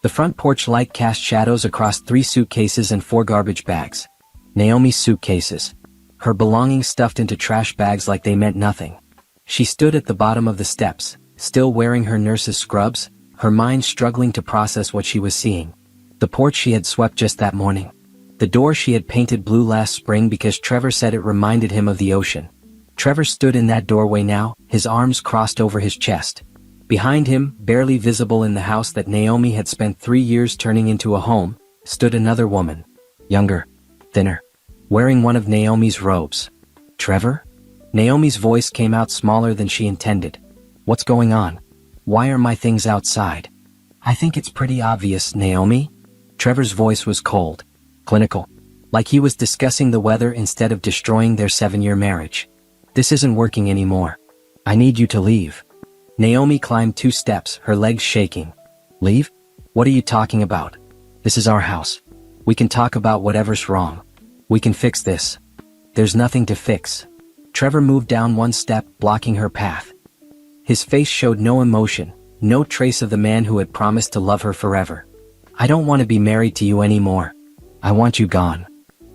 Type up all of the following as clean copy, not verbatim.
The front porch light cast shadows across 3 suitcases and 4 garbage bags. Naomi's suitcases. Her belongings stuffed into trash bags like they meant nothing. She stood at the bottom of the steps, still wearing her nurse's scrubs, her mind struggling to process what she was seeing. The porch she had swept just that morning. The door she had painted blue last spring because Trevor said it reminded him of the ocean. Trevor stood in that doorway now, his arms crossed over his chest. Behind him, barely visible in the house that Naomi had spent 3 years turning into a home, stood another woman. Younger. Thinner. Wearing one of Naomi's robes. Trevor? Naomi's voice came out smaller than she intended. What's going on? Why are my things outside? I think it's pretty obvious, Naomi. Trevor's voice was cold. Clinical. Like he was discussing the weather instead of destroying their 7-year marriage. This isn't working anymore. I need you to leave. Naomi climbed 2 steps, her legs shaking. Leave? What are you talking about? This is our house. We can talk about whatever's wrong. We can fix this. There's nothing to fix. Trevor moved down 1 step, blocking her path. His face showed no emotion, no trace of the man who had promised to love her forever. I don't want to be married to you anymore. I want you gone.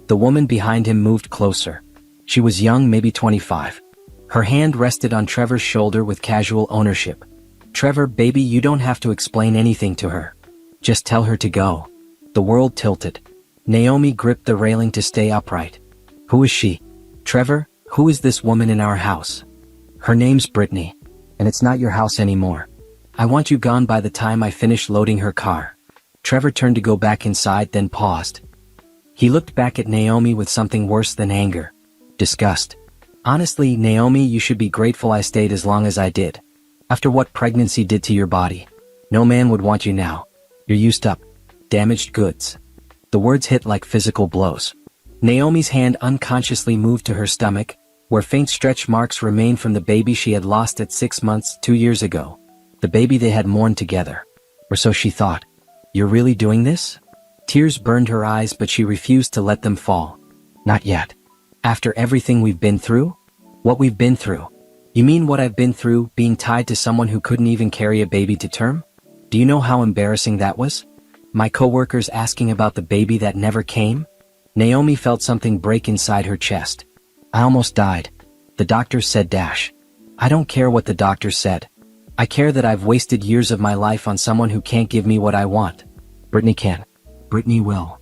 The woman behind him moved closer. She was young, maybe 25. Her hand rested on Trevor's shoulder with casual ownership. Trevor, baby, you don't have to explain anything to her. Just tell her to go. The world tilted. Naomi gripped the railing to stay upright. Who is she? Trevor, who is this woman in our house? Her name's Brittany. And it's not your house anymore. I want you gone by the time I finish loading her car. Trevor turned to go back inside, then paused. He looked back at Naomi with something worse than anger. Disgust. Honestly, Naomi, you should be grateful I stayed as long as I did. After what pregnancy did to your body. No man would want you now. You're used up. Damaged goods. The words hit like physical blows. Naomi's hand unconsciously moved to her stomach, where faint stretch marks remained from the baby she had lost at 6 months 2 years ago. The baby they had mourned together. Or so she thought. You're really doing this? Tears burned her eyes, but she refused to let them fall. Not yet. After everything we've been through? What we've been through? You mean what I've been through, being tied to someone who couldn't even carry a baby to term? Do you know how embarrassing that was? My coworkers asking about the baby that never came? Naomi felt something break inside her chest. I almost died. The doctor said dash. I don't care what the doctor said. I care that I've wasted years of my life on someone who can't give me what I want. Brittany can. Brittany will.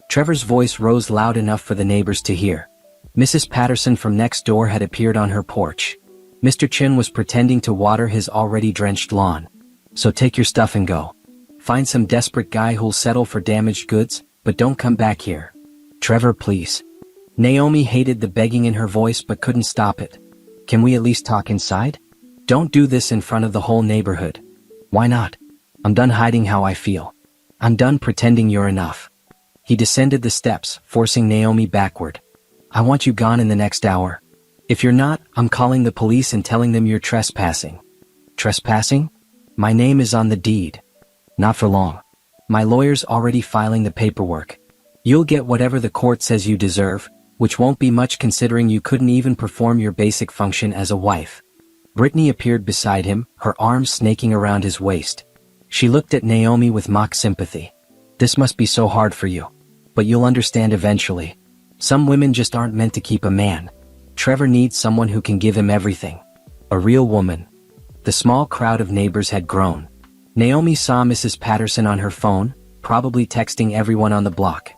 Trevor's voice rose loud enough for the neighbors to hear. Mrs. Patterson from next door had appeared on her porch. Mr. Chin was pretending to water his already drenched lawn. So take your stuff and go. Find some desperate guy who'll settle for damaged goods, but don't come back here. Trevor, please. Naomi hated the begging in her voice but couldn't stop it. Can we at least talk inside? Don't do this in front of the whole neighborhood. Why not? I'm done hiding how I feel. I'm done pretending you're enough. He descended the steps, forcing Naomi backward. I want you gone in the next hour. If you're not, I'm calling the police and telling them you're trespassing. Trespassing? My name is on the deed. Not for long. My lawyer's already filing the paperwork. You'll get whatever the court says you deserve, which won't be much considering you couldn't even perform your basic function as a wife. Brittany appeared beside him, her arms snaking around his waist. She looked at Naomi with mock sympathy. This must be so hard for you. But you'll understand eventually. Some women just aren't meant to keep a man. Trevor needs someone who can give him everything. A real woman. The small crowd of neighbors had grown. Naomi saw Mrs. Patterson on her phone, probably texting everyone on the block.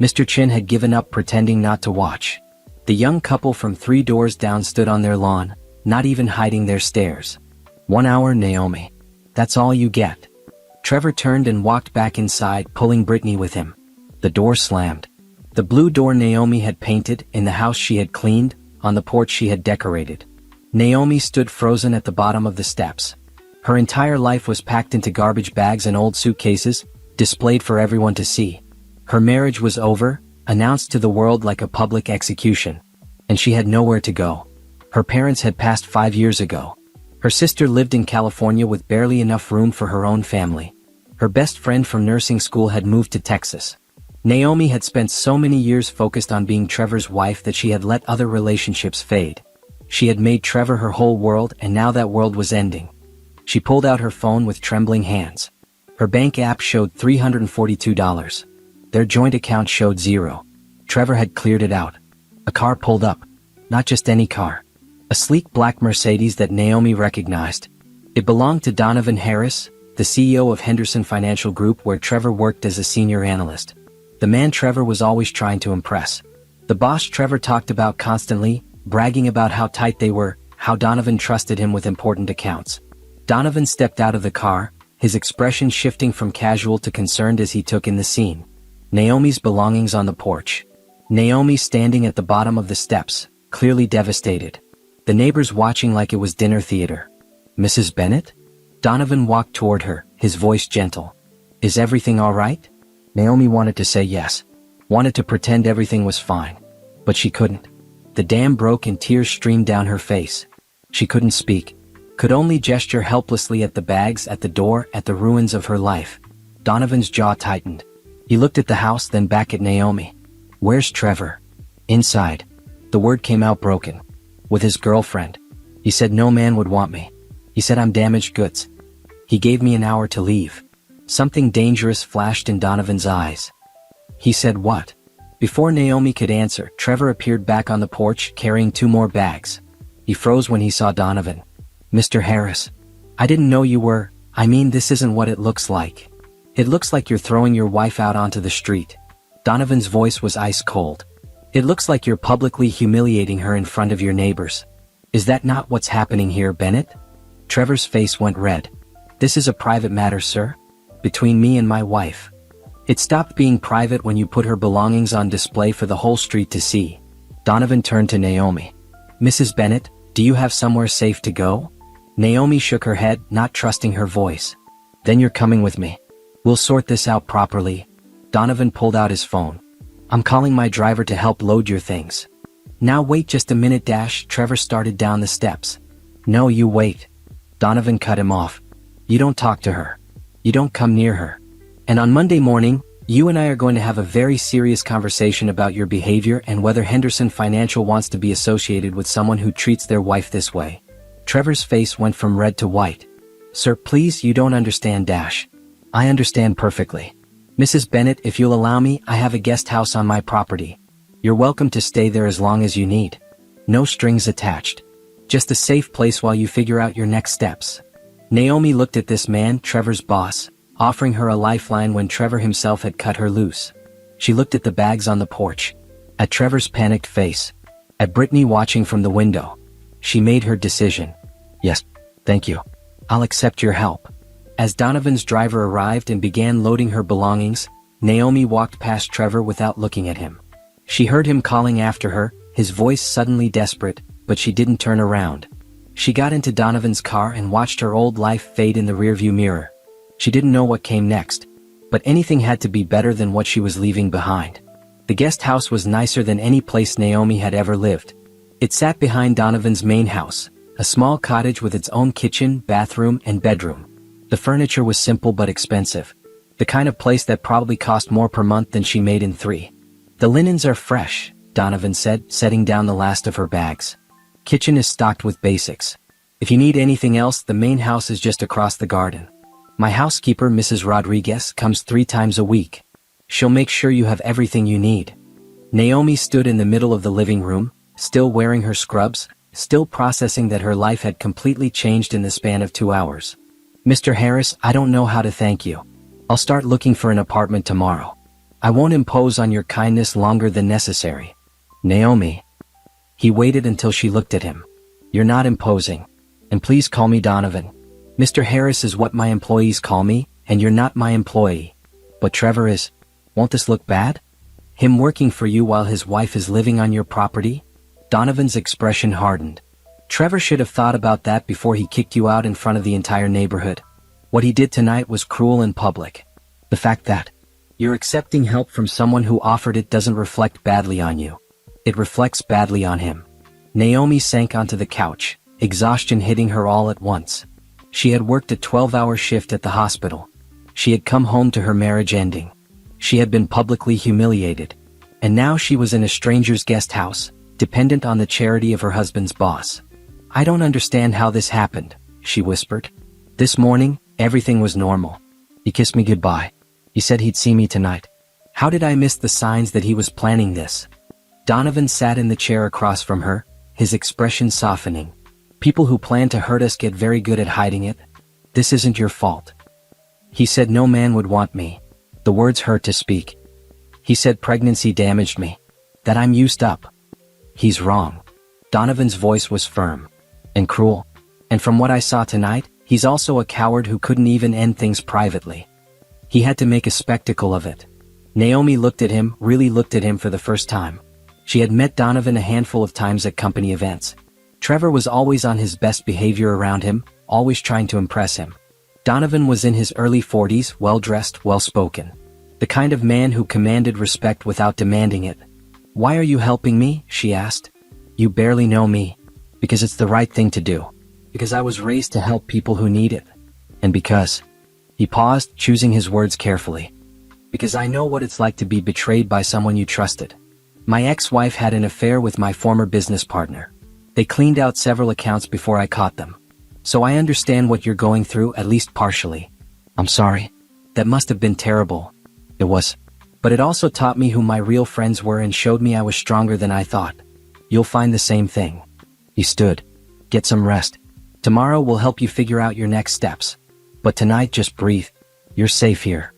Mr. Chin had given up pretending not to watch. The young couple from 3 doors down stood on their lawn, not even hiding their stares. 1 hour, Naomi. That's all you get. Trevor turned and walked back inside, pulling Brittany with him. The door slammed. The blue door Naomi had painted, in the house she had cleaned, on the porch she had decorated. Naomi stood frozen at the bottom of the steps. Her entire life was packed into garbage bags and old suitcases, displayed for everyone to see. Her marriage was over, announced to the world like a public execution. And she had nowhere to go. Her parents had passed 5 years ago. Her sister lived in California with barely enough room for her own family. Her best friend from nursing school had moved to Texas. Naomi had spent so many years focused on being Trevor's wife that she had let other relationships fade. She had made Trevor her whole world, and now that world was ending. She pulled out her phone with trembling hands. Her bank app showed $342. Their joint account showed zero. Trevor had cleared it out. A car pulled up. Not just any car. A sleek black Mercedes that Naomi recognized. It belonged to Donovan Harris, the CEO of Henderson Financial Group, where Trevor worked as a senior analyst. The man Trevor was always trying to impress. The boss Trevor talked about constantly, bragging about how tight they were, how Donovan trusted him with important accounts. Donovan stepped out of the car, his expression shifting from casual to concerned as he took in the scene. Naomi's belongings on the porch. Naomi standing at the bottom of the steps, clearly devastated. The neighbors watching like it was dinner theater. Mrs. Bennett? Donovan walked toward her, his voice gentle. Is everything all right? Naomi wanted to say yes. Wanted to pretend everything was fine. But she couldn't. The dam broke and tears streamed down her face. She couldn't speak. Could only gesture helplessly at the bags, at the door, at the ruins of her life. Donovan's jaw tightened. He looked at the house, then back at Naomi. Where's Trevor? Inside. The word came out broken. With his girlfriend. He said no man would want me. He said I'm damaged goods. He gave me an hour to leave. Something dangerous flashed in Donovan's eyes. He said what? Before Naomi could answer, Trevor appeared back on the porch carrying 2 more bags. He froze when he saw Donovan. Mr. Harris. I didn't know you were, this isn't what it looks like. It looks like you're throwing your wife out onto the street. Donovan's voice was ice cold. It looks like you're publicly humiliating her in front of your neighbors. Is that not what's happening here, Bennett? Trevor's face went red. This is a private matter, sir. Between me and my wife. It stopped being private when you put her belongings on display for the whole street to see. Donovan turned to Naomi. Mrs. Bennett, do you have somewhere safe to go? Naomi shook her head, not trusting her voice. Then you're coming with me. We'll sort this out properly. Donovan pulled out his phone. I'm calling my driver to help load your things. Now wait just a minute. Trevor started down the steps. No, you wait. Donovan cut him off. You don't talk to her. You don't come near her. And on Monday morning, you and I are going to have a very serious conversation about your behavior and whether Henderson Financial wants to be associated with someone who treats their wife this way. Trevor's face went from red to white. Sir, please, you don't understand. I understand perfectly. Mrs. Bennett, if you'll allow me, I have a guest house on my property. You're welcome to stay there as long as you need. No strings attached. Just a safe place while you figure out your next steps. Naomi looked at this man, Trevor's boss, offering her a lifeline when Trevor himself had cut her loose. She looked at the bags on the porch. At Trevor's panicked face. At Brittany watching from the window. She made her decision. Yes, thank you. I'll accept your help. As Donovan's driver arrived and began loading her belongings, Naomi walked past Trevor without looking at him. She heard him calling after her, his voice suddenly desperate, but she didn't turn around. She got into Donovan's car and watched her old life fade in the rearview mirror. She didn't know what came next, but anything had to be better than what she was leaving behind. The guest house was nicer than any place Naomi had ever lived. It sat behind Donovan's main house, a small cottage with its own kitchen, bathroom, and bedroom. The furniture was simple but expensive. The kind of place that probably cost more per month than she made in 3. The linens are fresh, Donovan said, setting down the last of her bags. Kitchen is stocked with basics. If you need anything else, the main house is just across the garden. My housekeeper, Mrs. Rodriguez, comes 3 times a week. She'll make sure you have everything you need. Naomi stood in the middle of the living room, still wearing her scrubs, still processing that her life had completely changed in the span of 2 hours. Mr. Harris, I don't know how to thank you. I'll start looking for an apartment tomorrow. I won't impose on your kindness longer than necessary. Naomi. He waited until she looked at him. You're not imposing. And please call me Donovan. Mr. Harris is what my employees call me, and you're not my employee. But Trevor is. Won't this look bad? Him working for you while his wife is living on your property? Donovan's expression hardened. Trevor should have thought about that before he kicked you out in front of the entire neighborhood. What he did tonight was cruel and public. The fact that you're accepting help from someone who offered it doesn't reflect badly on you. It reflects badly on him. Naomi sank onto the couch, exhaustion hitting her all at once. She had worked a 12-hour shift at the hospital. She had come home to her marriage ending. She had been publicly humiliated. And now she was in a stranger's guest house, dependent on the charity of her husband's boss. I don't understand how this happened, she whispered. This morning, everything was normal. He kissed me goodbye. He said he'd see me tonight. How did I miss the signs that he was planning this? Donovan sat in the chair across from her, his expression softening. People who plan to hurt us get very good at hiding it. This isn't your fault. He said no man would want me. The words hurt to speak. He said pregnancy damaged me. That I'm used up. He's wrong. Donovan's voice was firm. And cruel. And from what I saw tonight, he's also a coward who couldn't even end things privately. He had to make a spectacle of it. Naomi looked at him, really looked at him for the first time. She had met Donovan a handful of times at company events. Trevor was always on his best behavior around him, always trying to impress him. Donovan was in his early 40s, well-dressed, well-spoken. The kind of man who commanded respect without demanding it. "Why are you helping me?" she asked. "You barely know me." "Because it's the right thing to do. Because I was raised to help people who need it. And because..." He paused, choosing his words carefully. "Because I know what it's like to be betrayed by someone you trusted. My ex-wife had an affair with my former business partner. They cleaned out several accounts before I caught them. So I understand what you're going through, at least partially. I'm sorry. That must have been terrible." It was. But it also taught me who my real friends were and showed me I was stronger than I thought. You'll find the same thing. He stood. "Get some rest. Tomorrow will help you figure out your next steps. But tonight just breathe. You're safe here."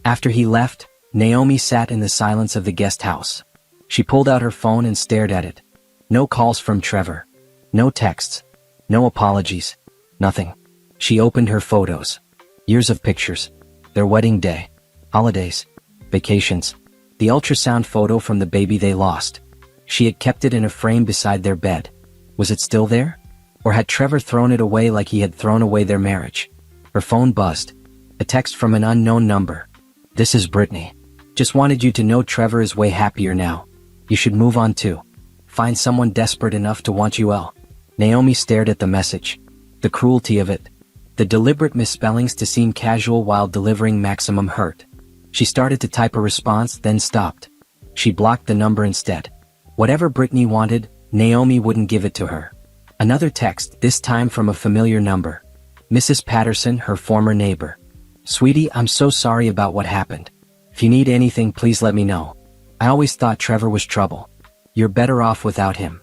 After he left, Naomi sat in the silence of the guest house. She pulled out her phone and stared at it. No calls from Trevor. No texts. No apologies. Nothing. She opened her photos. Years of pictures. Their wedding day. Holidays. Vacations. The ultrasound photo from the baby they lost. She had kept it in a frame beside their bed. Was it still there? Or had Trevor thrown it away like he had thrown away their marriage? Her phone buzzed. A text from an unknown number. "This is Brittany. Just wanted you to know Trevor is way happier now. You should move on too. Find someone desperate enough to want you well." Naomi stared at the message. The cruelty of it. The deliberate misspellings to seem casual while delivering maximum hurt. She started to type a response, then stopped. She blocked the number instead. Whatever Brittany wanted, Naomi wouldn't give it to her. Another text, this time from a familiar number. Mrs. Patterson, her former neighbor. "Sweetie, I'm so sorry about what happened. If you need anything, please let me know. I always thought Trevor was trouble. You're better off without him."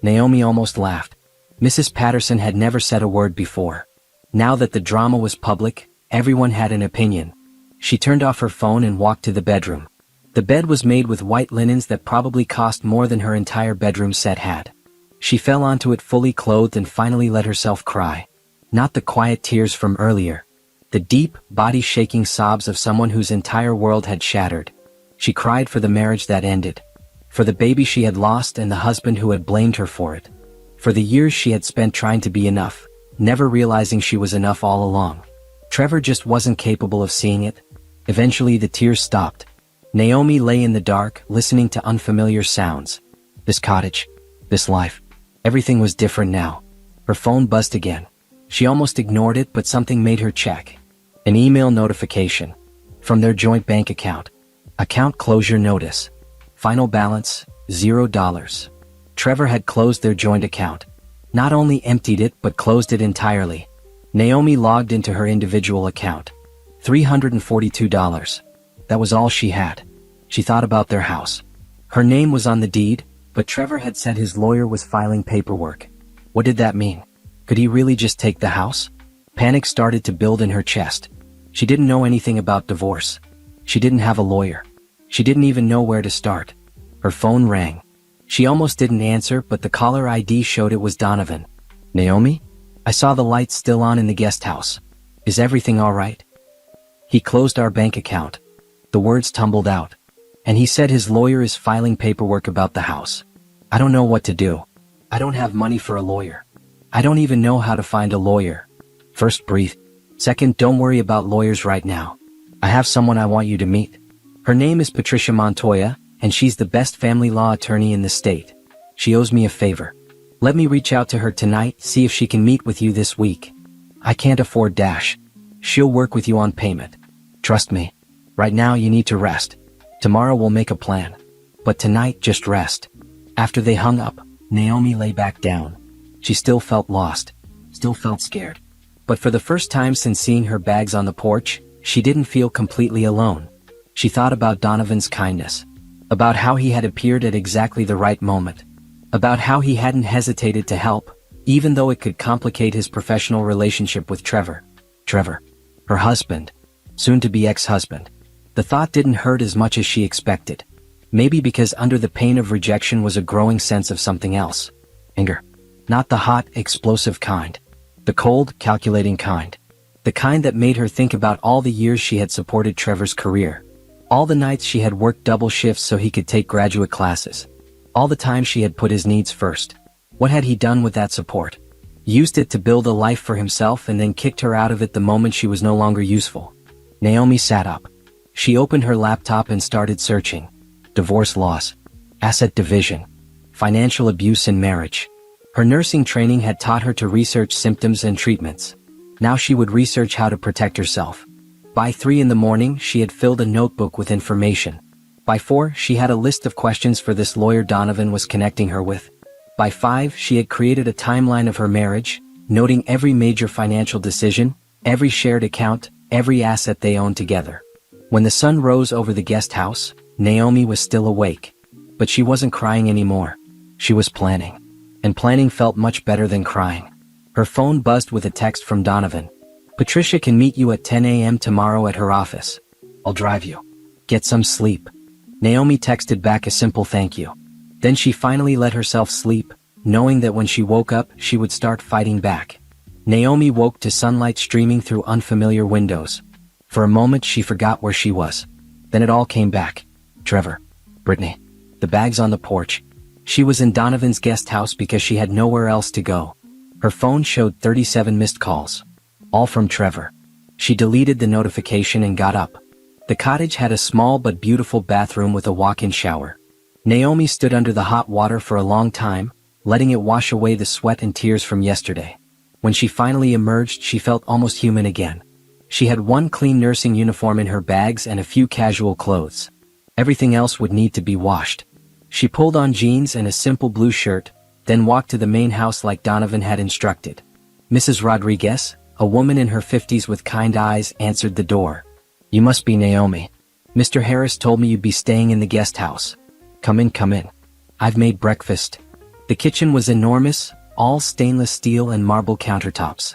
Naomi almost laughed. Mrs. Patterson had never said a word before. Now that the drama was public, everyone had an opinion. She turned off her phone and walked to the bedroom. The bed was made with white linens that probably cost more than her entire bedroom set had. She fell onto it fully clothed and finally let herself cry. Not the quiet tears from earlier. The deep, body-shaking sobs of someone whose entire world had shattered. She cried for the marriage that ended. For the baby she had lost and the husband who had blamed her for it. For the years she had spent trying to be enough, never realizing she was enough all along. Trevor just wasn't capable of seeing it. Eventually the tears stopped. Naomi lay in the dark, listening to unfamiliar sounds. This cottage. This life. Everything was different now. Her phone buzzed again. She almost ignored it, but something made her check. An email notification. From their joint bank account. Account closure notice. Final balance, $0. Trevor had closed their joint account. Not only emptied it, but closed it entirely. Naomi logged into her individual account. $342. That was all she had. She thought about their house. Her name was on the deed, but Trevor had said his lawyer was filing paperwork. What did that mean? Could he really just take the house? Panic started to build in her chest. She didn't know anything about divorce. She didn't have a lawyer. She didn't even know where to start. Her phone rang. She almost didn't answer, but the caller ID showed it was Donovan. "Naomi? I saw the lights still on in the guest house. Is everything all right?" "He closed our bank account." The words tumbled out. "And he said his lawyer is filing paperwork about the house. I don't know what to do. I don't have money for a lawyer. I don't even know how to find a lawyer. First, breathe. Second, don't worry about lawyers right now. I have someone I want you to meet. Her name is Patricia Montoya, and she's the best family law attorney in the state. She owes me a favor. Let me reach out to her tonight, see if she can meet with you this week. I can't afford dash. She'll work with you on payment. Trust me. Right now you need to rest. Tomorrow we'll make a plan. But tonight just rest." After they hung up, Naomi lay back down. She still felt lost. Still felt scared. But for the first time since seeing her bags on the porch, she didn't feel completely alone. She thought about Donovan's kindness. About how he had appeared at exactly the right moment. About how he hadn't hesitated to help, even though it could complicate his professional relationship with Trevor. Trevor. Her husband. Soon-to-be ex-husband. The thought didn't hurt as much as she expected. Maybe because under the pain of rejection was a growing sense of something else. Anger. Not the hot, explosive kind. The cold, calculating kind. The kind that made her think about all the years she had supported Trevor's career. All the nights she had worked double shifts so he could take graduate classes. All the time she had put his needs first. What had he done with that support? Used it to build a life for himself and then kicked her out of it the moment she was no longer useful. Naomi sat up. She opened her laptop and started searching. Divorce laws. Asset division. Financial abuse in marriage. Her nursing training had taught her to research symptoms and treatments. Now she would research how to protect herself. By 3 in the morning, she had filled a notebook with information. By 4, she had a list of questions for this lawyer Donovan was connecting her with. By 5, she had created a timeline of her marriage, noting every major financial decision, every shared account, every asset they owned together. When the sun rose over the guest house, Naomi was still awake. But she wasn't crying anymore. She was planning. And planning felt much better than crying. Her phone buzzed with a text from Donovan. Patricia can meet you at 10 a.m. tomorrow at her office. I'll drive you. Get some sleep. Naomi texted back a simple thank you. Then she finally let herself sleep, knowing that when she woke up, she would start fighting back. Naomi woke to sunlight streaming through unfamiliar windows. For a moment she forgot where she was. Then it all came back. Trevor. Brittany. The bags on the porch. She was in Donovan's guest house because she had nowhere else to go. Her phone showed 37 missed calls. All from Trevor. She deleted the notification and got up. The cottage had a small but beautiful bathroom with a walk-in shower. Naomi stood under the hot water for a long time, letting it wash away the sweat and tears from yesterday. When she finally emerged, she felt almost human again. She had one clean nursing uniform in her bags and a few casual clothes. Everything else would need to be washed. She pulled on jeans and a simple blue shirt, then walked to the main house like Donovan had instructed. Mrs. Rodriguez, a woman in her 50s with kind eyes, answered the door. You must be Naomi. Mr. Harris told me you'd be staying in the guest house. Come in, come in. I've made breakfast. The kitchen was enormous, all stainless steel and marble countertops.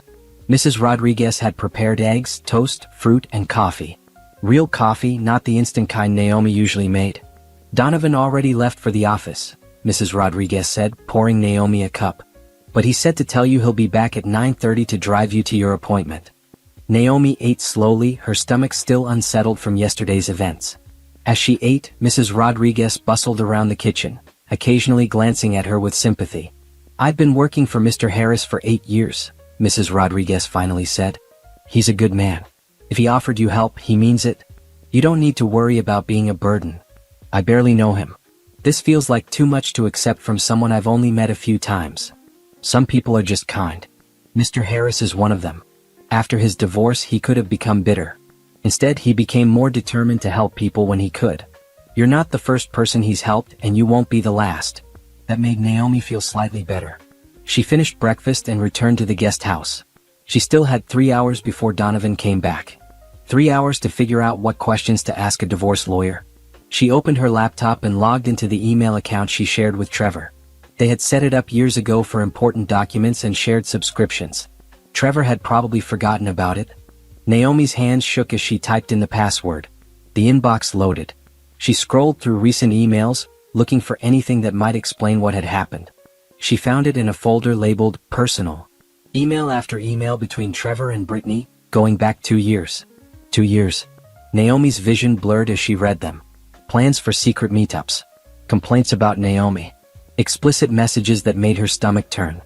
Mrs. Rodriguez had prepared eggs, toast, fruit, and coffee. Real coffee, not the instant kind Naomi usually made. Donovan already left for the office, Mrs. Rodriguez said, pouring Naomi a cup. But he said to tell you he'll be back at 9:30 to drive you to your appointment. Naomi ate slowly, her stomach still unsettled from yesterday's events. As she ate, Mrs. Rodriguez bustled around the kitchen, occasionally glancing at her with sympathy. I've been working for Mr. Harris for 8 years, Mrs. Rodriguez finally said. He's a good man. If he offered you help, he means it. You don't need to worry about being a burden. I barely know him. This feels like too much to accept from someone I've only met a few times. Some people are just kind. Mr. Harris is one of them. After his divorce, he could have become bitter. Instead, he became more determined to help people when he could. You're not the first person he's helped, and you won't be the last. That made Naomi feel slightly better. She finished breakfast and returned to the guest house. She still had 3 hours before Donovan came back. 3 hours to figure out what questions to ask a divorce lawyer. She opened her laptop and logged into the email account she shared with Trevor. They had set it up years ago for important documents and shared subscriptions. Trevor had probably forgotten about it. Naomi's hands shook as she typed in the password. The inbox loaded. She scrolled through recent emails, looking for anything that might explain what had happened. She found it in a folder labeled Personal. Email after email between Trevor and Brittany, going back 2 years. 2 years. Naomi's vision blurred as she read them. Plans for secret meetups. Complaints about Naomi. Explicit messages that made her stomach turn.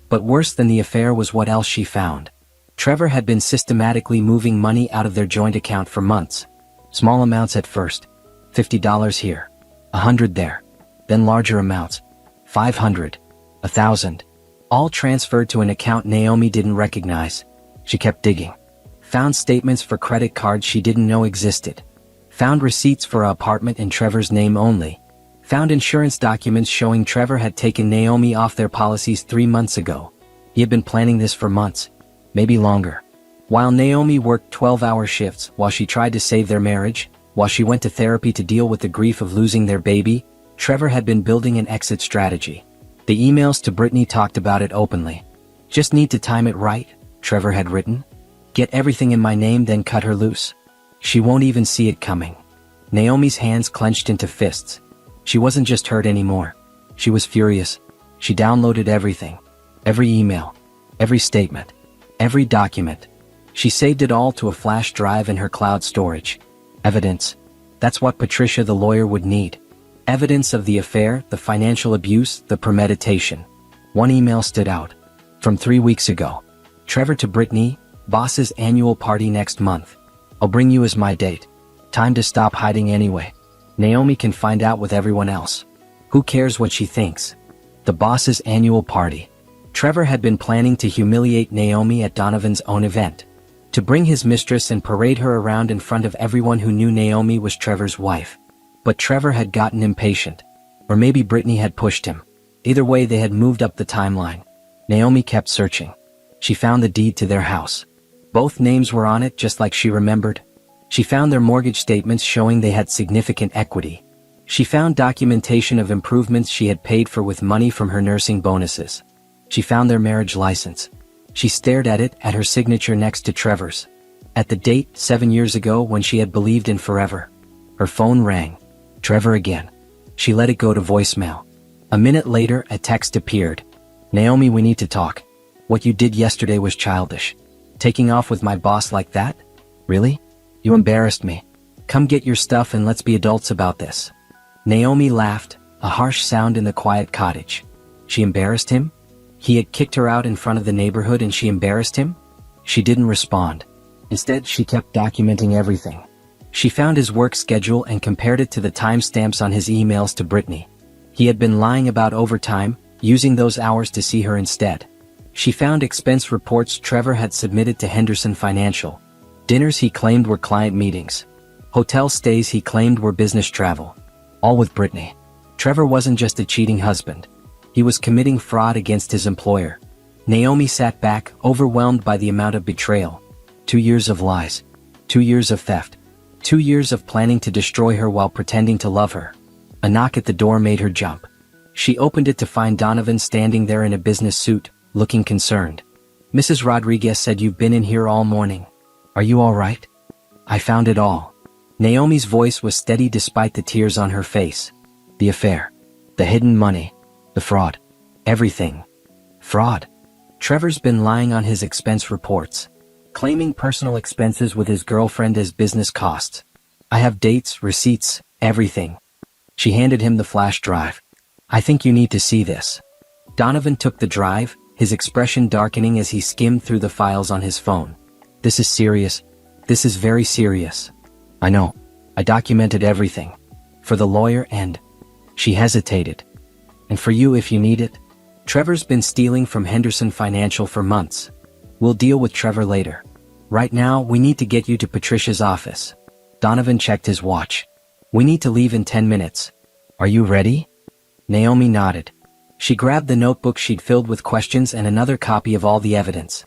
But worse than the affair was what else she found. Trevor had been systematically moving money out of their joint account for months. Small amounts at first. $50 here. $100 there. Then larger amounts. $500. $1,000. All transferred to an account Naomi didn't recognize. She kept digging. Found statements for credit cards she didn't know existed. Found receipts for an apartment in Trevor's name only. Found insurance documents showing Trevor had taken Naomi off their policies 3 months ago. He had been planning this for months. Maybe longer. While Naomi worked 12-hour shifts, while she tried to save their marriage, while she went to therapy to deal with the grief of losing their baby, Trevor had been building an exit strategy. The emails to Brittany talked about it openly. "Just need to time it right," Trevor had written. "Get everything in my name, then cut her loose. She won't even see it coming." Naomi's hands clenched into fists. She wasn't just hurt anymore. She was furious. She downloaded everything. Every email. Every statement. Every document. She saved it all to a flash drive in her cloud storage. Evidence. That's what Patricia the lawyer would need. Evidence of the affair, the financial abuse, the premeditation. One email stood out. From 3 weeks ago. "Trevor to Brittany, boss's annual party next month. I'll bring you as my date. Time to stop hiding anyway. Naomi can find out with everyone else. Who cares what she thinks?" The boss's annual party. Trevor had been planning to humiliate Naomi at Donovan's own event. To bring his mistress and parade her around in front of everyone who knew Naomi was Trevor's wife. But Trevor had gotten impatient. Or maybe Brittany had pushed him. Either way, they had moved up the timeline. Naomi kept searching. She found the deed to their house. Both names were on it, just like she remembered. She found their mortgage statements showing they had significant equity. She found documentation of improvements she had paid for with money from her nursing bonuses. She found their marriage license. She stared at it, at her signature next to Trevor's. At the date, 7 years ago, when she had believed in forever. Her phone rang. Trevor again. She let it go to voicemail. A minute later, a text appeared. "Naomi, we need to talk. What you did yesterday was childish. Taking off with my boss like that? Really? You embarrassed me. Come get your stuff and let's be adults about this." Naomi laughed, a harsh sound in the quiet cottage. She embarrassed him? He had kicked her out in front of the neighborhood and she embarrassed him? She didn't respond. Instead, she kept documenting everything. She found his work schedule and compared it to the timestamps on his emails to Brittany. He had been lying about overtime, using those hours to see her instead. She found expense reports Trevor had submitted to Henderson Financial. Dinners he claimed were client meetings. Hotel stays he claimed were business travel. All with Brittany. Trevor wasn't just a cheating husband. He was committing fraud against his employer. Naomi sat back, overwhelmed by the amount of betrayal. 2 years of lies. 2 years of theft. 2 years of planning to destroy her while pretending to love her. A knock at the door made her jump. She opened it to find Donovan standing there in a business suit, looking concerned. "Mrs. Rodriguez said you've been in here all morning. Are you all right?" "I found it all." Naomi's voice was steady despite the tears on her face. "The affair. The hidden money. The fraud. Everything." Fraud. Trevor's been lying on his expense reports. Claiming personal expenses with his girlfriend as business costs. "I have dates, receipts, everything." She handed him the flash drive. "I think you need to see this." Donovan took the drive, his expression darkening as he skimmed through the files on his phone. "This is serious. This is very serious." "I know. I documented everything. For the lawyer and..." She hesitated. "And for you if you need it." "Trevor's been stealing from Henderson Financial for months. We'll deal with Trevor later. Right now, we need to get you to Patricia's office." Donovan checked his watch. "We need to leave in 10 minutes. Are you ready?" Naomi nodded. She grabbed the notebook she'd filled with questions and another copy of all the evidence.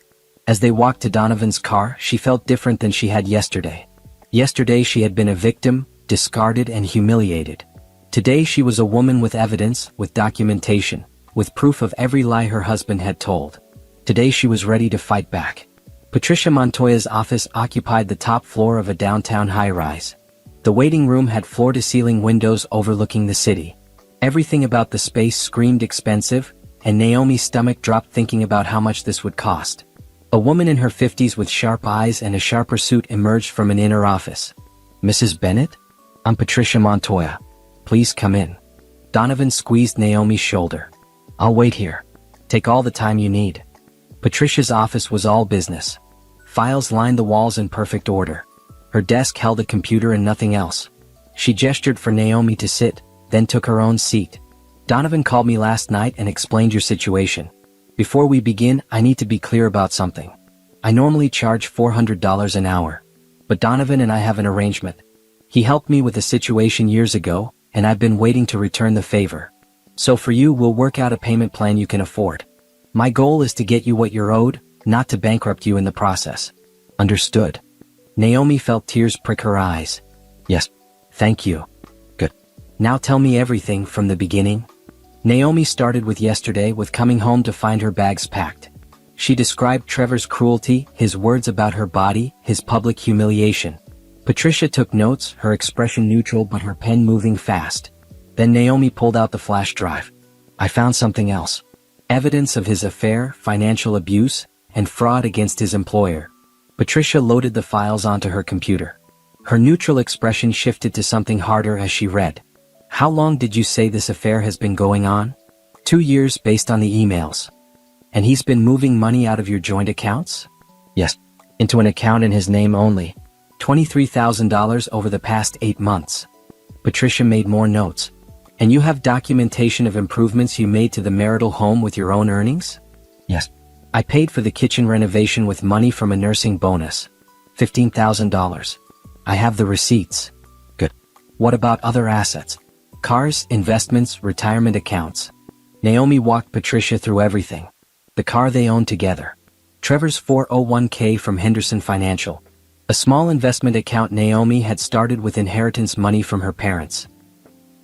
As they walked to Donovan's car, she felt different than she had yesterday. Yesterday she had been a victim, discarded and humiliated. Today she was a woman with evidence, with documentation, with proof of every lie her husband had told. Today she was ready to fight back. Patricia Montoya's office occupied the top floor of a downtown high-rise. The waiting room had floor-to-ceiling windows overlooking the city. Everything about the space screamed expensive, and Naomi's stomach dropped thinking about how much this would cost. A woman in her 50s with sharp eyes and a sharper suit emerged from an inner office. "Mrs. Bennett? I'm Patricia Montoya. Please come in." Donovan squeezed Naomi's shoulder. "I'll wait here. Take all the time you need." Patricia's office was all business. Files lined the walls in perfect order. Her desk held a computer and nothing else. She gestured for Naomi to sit, then took her own seat. "Donovan called me last night and explained your situation. Before we begin, I need to be clear about something. I normally charge $400 an hour. But Donovan and I have an arrangement. He helped me with a situation years ago, and I've been waiting to return the favor. So for you, we'll work out a payment plan you can afford. My goal is to get you what you're owed, not to bankrupt you in the process." Understood. Naomi felt tears prick her eyes. Yes. Thank you. Good. Now tell me everything from the beginning. Naomi started with yesterday with coming home to find her bags packed. She described Trevor's cruelty, his words about her body, his public humiliation. Patricia took notes, her expression neutral but her pen moving fast. Then Naomi pulled out the flash drive. I found something else. Evidence of his affair, financial abuse, and fraud against his employer. Patricia loaded the files onto her computer. Her neutral expression shifted to something harder as she read. How long did you say this affair has been going on? 2 years based on the emails. And he's been moving money out of your joint accounts? Yes. Into an account in his name only. $23,000 over the past 8 months. Patricia made more notes. And you have documentation of improvements you made to the marital home with your own earnings? Yes. I paid for the kitchen renovation with money from a nursing bonus. $15,000. I have the receipts. Good. What about other assets? Cars, investments, retirement accounts. Naomi walked Patricia through everything. The car they owned together. Trevor's 401k from Henderson Financial. A small investment account Naomi had started with inheritance money from her parents.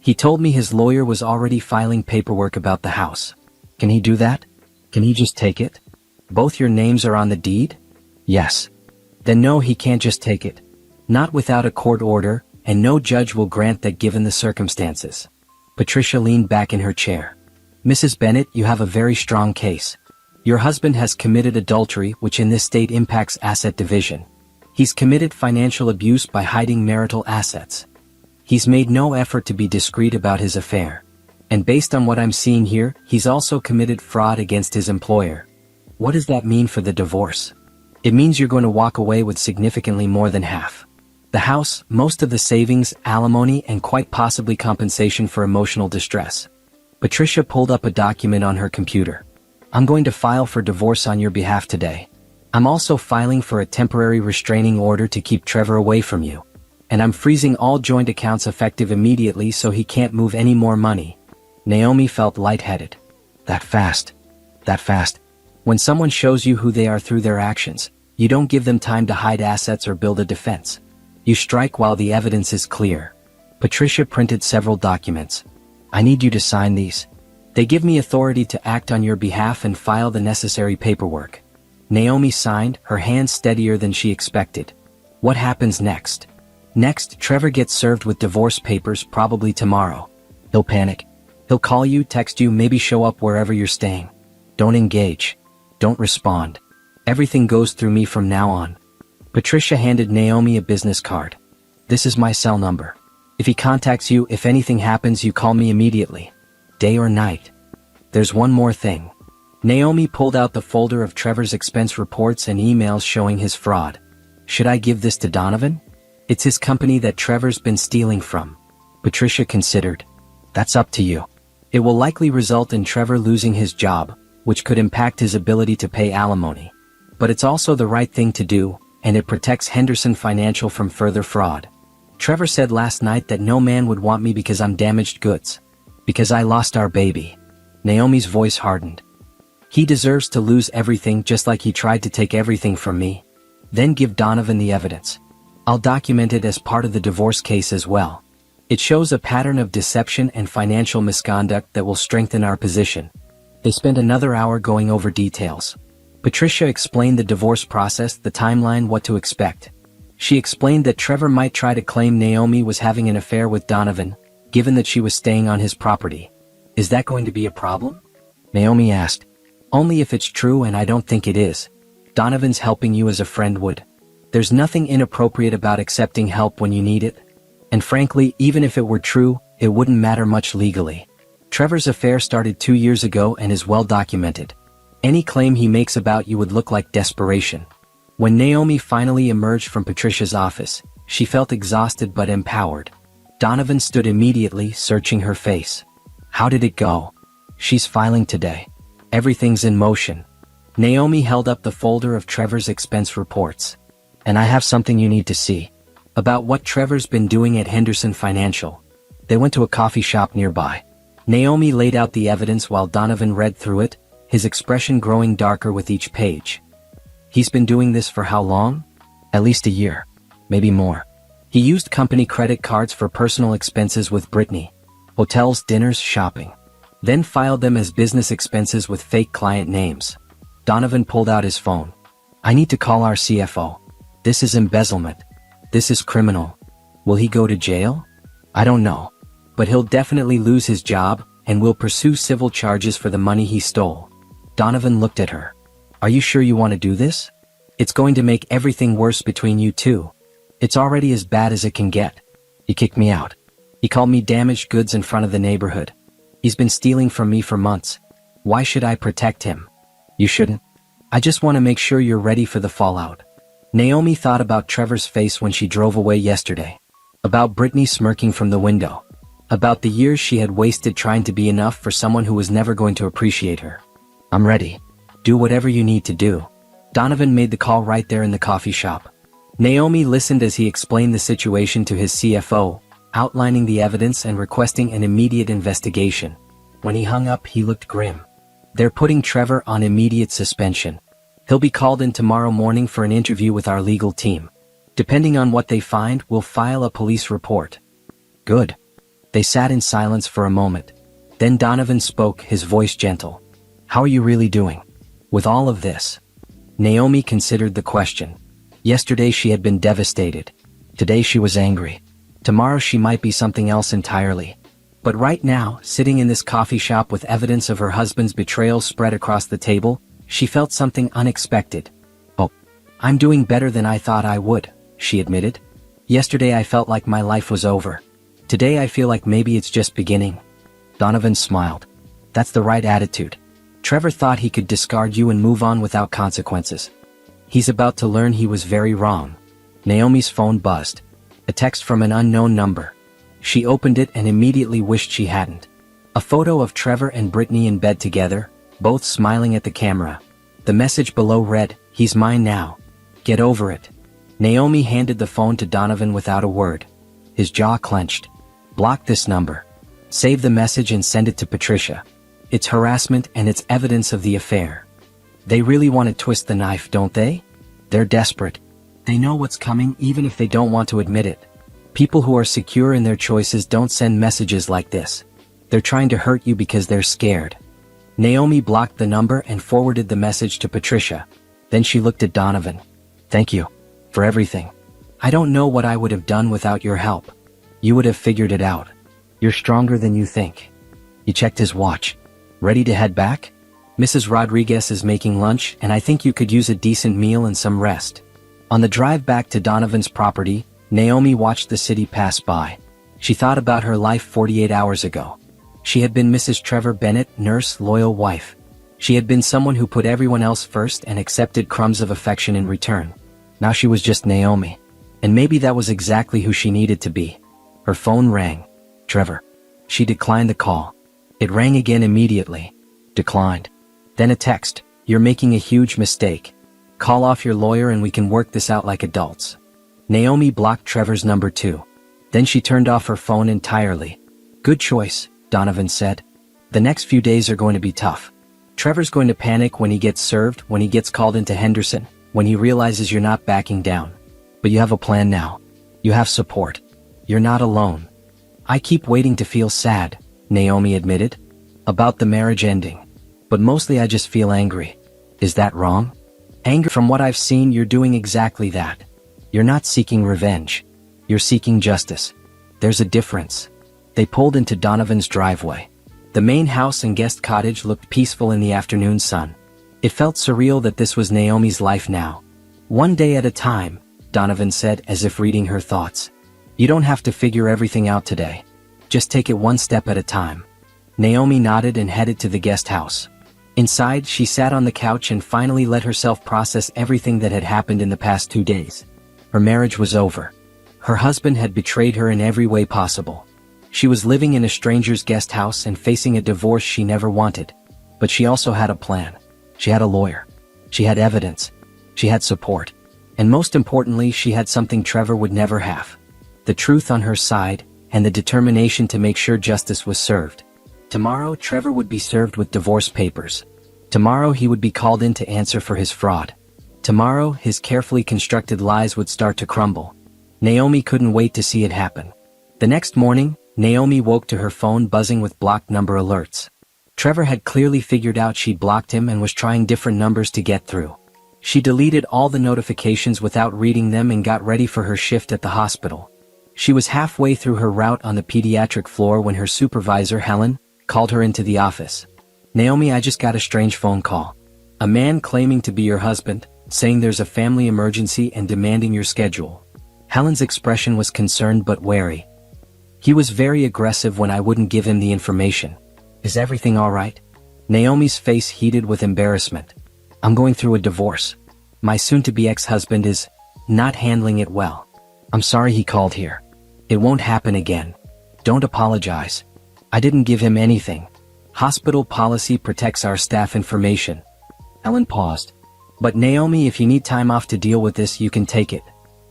He told me his lawyer was already filing paperwork about the house. Can he do that? Can he just take it? Both your names are on the deed? Yes. Then no, he can't just take it. Not without a court order, and no judge will grant that given the circumstances. Patricia leaned back in her chair. Mrs. Bennett, you have a very strong case. Your husband has committed adultery, which in this state impacts asset division. He's committed financial abuse by hiding marital assets. He's made no effort to be discreet about his affair. And based on what I'm seeing here, he's also committed fraud against his employer. What does that mean for the divorce? It means you're going to walk away with significantly more than half. The house, most of the savings, alimony, and quite possibly compensation for emotional distress. Patricia pulled up a document on her computer. I'm going to file for divorce on your behalf today. I'm also filing for a temporary restraining order to keep Trevor away from you. And I'm freezing all joint accounts effective immediately so he can't move any more money. Naomi felt lightheaded. That fast. That fast. When someone shows you who they are through their actions, you don't give them time to hide assets or build a defense. You strike while the evidence is clear. Patricia printed several documents. I need you to sign these. They give me authority to act on your behalf and file the necessary paperwork. Naomi signed, her hand steadier than she expected. What happens next? Next, Trevor gets served with divorce papers probably tomorrow. He'll panic. He'll call you, text you, maybe show up wherever you're staying. Don't engage. Don't respond. Everything goes through me from now on. Patricia handed Naomi a business card. This is my cell number. If he contacts you, if anything happens, you call me immediately. Day or night. There's one more thing. Naomi pulled out the folder of Trevor's expense reports and emails showing his fraud. Should I give this to Donovan? It's his company that Trevor's been stealing from. Patricia considered. That's up to you. It will likely result in Trevor losing his job, which could impact his ability to pay alimony. But it's also the right thing to do, and it protects Henderson Financial from further fraud. Trevor said last night that no man would want me because I'm damaged goods. Because I lost our baby. Naomi's voice hardened. He deserves to lose everything just like he tried to take everything from me. Then give Donovan the evidence. I'll document it as part of the divorce case as well. It shows a pattern of deception and financial misconduct that will strengthen our position. They spent another hour going over details. Patricia explained the divorce process, the timeline, what to expect. She explained that Trevor might try to claim Naomi was having an affair with Donovan, given that she was staying on his property. Is that going to be a problem? Naomi asked. Only if it's true, and I don't think it is. Donovan's helping you as a friend would. There's nothing inappropriate about accepting help when you need it. And frankly, even if it were true, it wouldn't matter much legally. Trevor's affair started 2 years ago and is well documented. Any claim he makes about you would look like desperation. When Naomi finally emerged from Patricia's office, she felt exhausted but empowered. Donovan stood immediately, searching her face. How did it go? She's filing today. Everything's in motion. Naomi held up the folder of Trevor's expense reports. And I have something you need to see. About what Trevor's been doing at Henderson Financial. They went to a coffee shop nearby. Naomi laid out the evidence while Donovan read through it, his expression growing darker with each page. He's been doing this for how long? At least a year. Maybe more. He used company credit cards for personal expenses with Brittany. Hotels, dinners, shopping. Then filed them as business expenses with fake client names. Donovan pulled out his phone. I need to call our CFO. This is embezzlement. This is criminal. Will he go to jail? I don't know. But he'll definitely lose his job, and will pursue civil charges for the money he stole. Donovan looked at her. Are you sure you want to do this? It's going to make everything worse between you two. It's already as bad as it can get. He kicked me out. He called me damaged goods in front of the neighborhood. He's been stealing from me for months. Why should I protect him? You shouldn't. I just want to make sure you're ready for the fallout. Naomi thought about Trevor's face when she drove away yesterday. About Brittany smirking from the window. About the years she had wasted trying to be enough for someone who was never going to appreciate her. I'm ready. Do whatever you need to do. Donovan made the call right there in the coffee shop. Naomi listened as he explained the situation to his CFO, outlining the evidence and requesting an immediate investigation. When he hung up, he looked grim. They're putting Trevor on immediate suspension. He'll be called in tomorrow morning for an interview with our legal team. Depending on what they find, we'll file a police report. Good. They sat in silence for a moment. Then Donovan spoke, his voice gentle. How are you really doing? With all of this? Naomi considered the question. Yesterday she had been devastated. Today she was angry. Tomorrow she might be something else entirely. But right now, sitting in this coffee shop with evidence of her husband's betrayal spread across the table, she felt something unexpected. Oh, I'm doing better than I thought I would, she admitted. Yesterday I felt like my life was over. Today I feel like maybe it's just beginning. Donovan smiled. That's the right attitude. Trevor thought he could discard you and move on without consequences. He's about to learn he was very wrong. Naomi's phone buzzed. A text from an unknown number. She opened it and immediately wished she hadn't. A photo of Trevor and Brittany in bed together, both smiling at the camera. The message below read, "He's mine now. Get over it." Naomi handed the phone to Donovan without a word. His jaw clenched. Block this number. Save the message and send it to Patricia. It's harassment and it's evidence of the affair. They really want to twist the knife, don't they? They're desperate. They know what's coming even if they don't want to admit it. People who are secure in their choices don't send messages like this. They're trying to hurt you because they're scared. Naomi blocked the number and forwarded the message to Patricia. Then she looked at Donovan. Thank you. For everything. I don't know what I would have done without your help. You would have figured it out. You're stronger than you think. He checked his watch. Ready to head back? Mrs. Rodriguez is making lunch and I think you could use a decent meal and some rest. On the drive back to Donovan's property, Naomi watched the city pass by. She thought about her life 48 hours ago. She had been Mrs. Trevor Bennett, nurse, loyal wife. She had been someone who put everyone else first and accepted crumbs of affection in return. Now she was just Naomi. And maybe that was exactly who she needed to be. Her phone rang. Trevor. She declined the call. It rang again immediately. Declined. Then a text. You're making a huge mistake. Call off your lawyer and we can work this out like adults. Naomi blocked Trevor's number too. Then she turned off her phone entirely. Good choice, Donovan said. The next few days are going to be tough. Trevor's going to panic when he gets served, when he gets called into Henderson, when he realizes you're not backing down. But you have a plan now. You have support. You're not alone. I keep waiting to feel sad, Naomi admitted. About the marriage ending. But mostly I just feel angry. Is that wrong? Anger. From what I've seen, you're doing exactly that. You're not seeking revenge. You're seeking justice. There's a difference. They pulled into Donovan's driveway. The main house and guest cottage looked peaceful in the afternoon sun. It felt surreal that this was Naomi's life now. One day at a time, Donovan said, as if reading her thoughts. You don't have to figure everything out today. Just take it one step at a time. Naomi nodded and headed to the guest house. Inside, she sat on the couch and finally let herself process everything that had happened in the past 2 days. Her marriage was over. Her husband had betrayed her in every way possible. She was living in a stranger's guest house and facing a divorce she never wanted. But she also had a plan. She had a lawyer. She had evidence. She had support. And most importantly, she had something Trevor would never have. The truth on her side, and the determination to make sure justice was served. Tomorrow, Trevor would be served with divorce papers. Tomorrow he would be called in to answer for his fraud. Tomorrow, his carefully constructed lies would start to crumble. Naomi couldn't wait to see it happen. The next morning, Naomi woke to her phone buzzing with blocked number alerts. Trevor had clearly figured out she'd blocked him and was trying different numbers to get through. She deleted all the notifications without reading them and got ready for her shift at the hospital. She was halfway through her route on the pediatric floor when her supervisor, Helen, called her into the office. "Naomi, I just got a strange phone call. A man claiming to be your husband, saying there's a family emergency and demanding your schedule." Helen's expression was concerned but wary. "He was very aggressive when I wouldn't give him the information. Is everything all right?" Naomi's face heated with embarrassment. "I'm going through a divorce. My soon-to-be ex-husband is not handling it well. I'm sorry he called here. It won't happen again. Don't apologize. I didn't give him anything. Hospital policy protects our staff information." Helen paused. "But Naomi, if you need time off to deal with this, you can take it.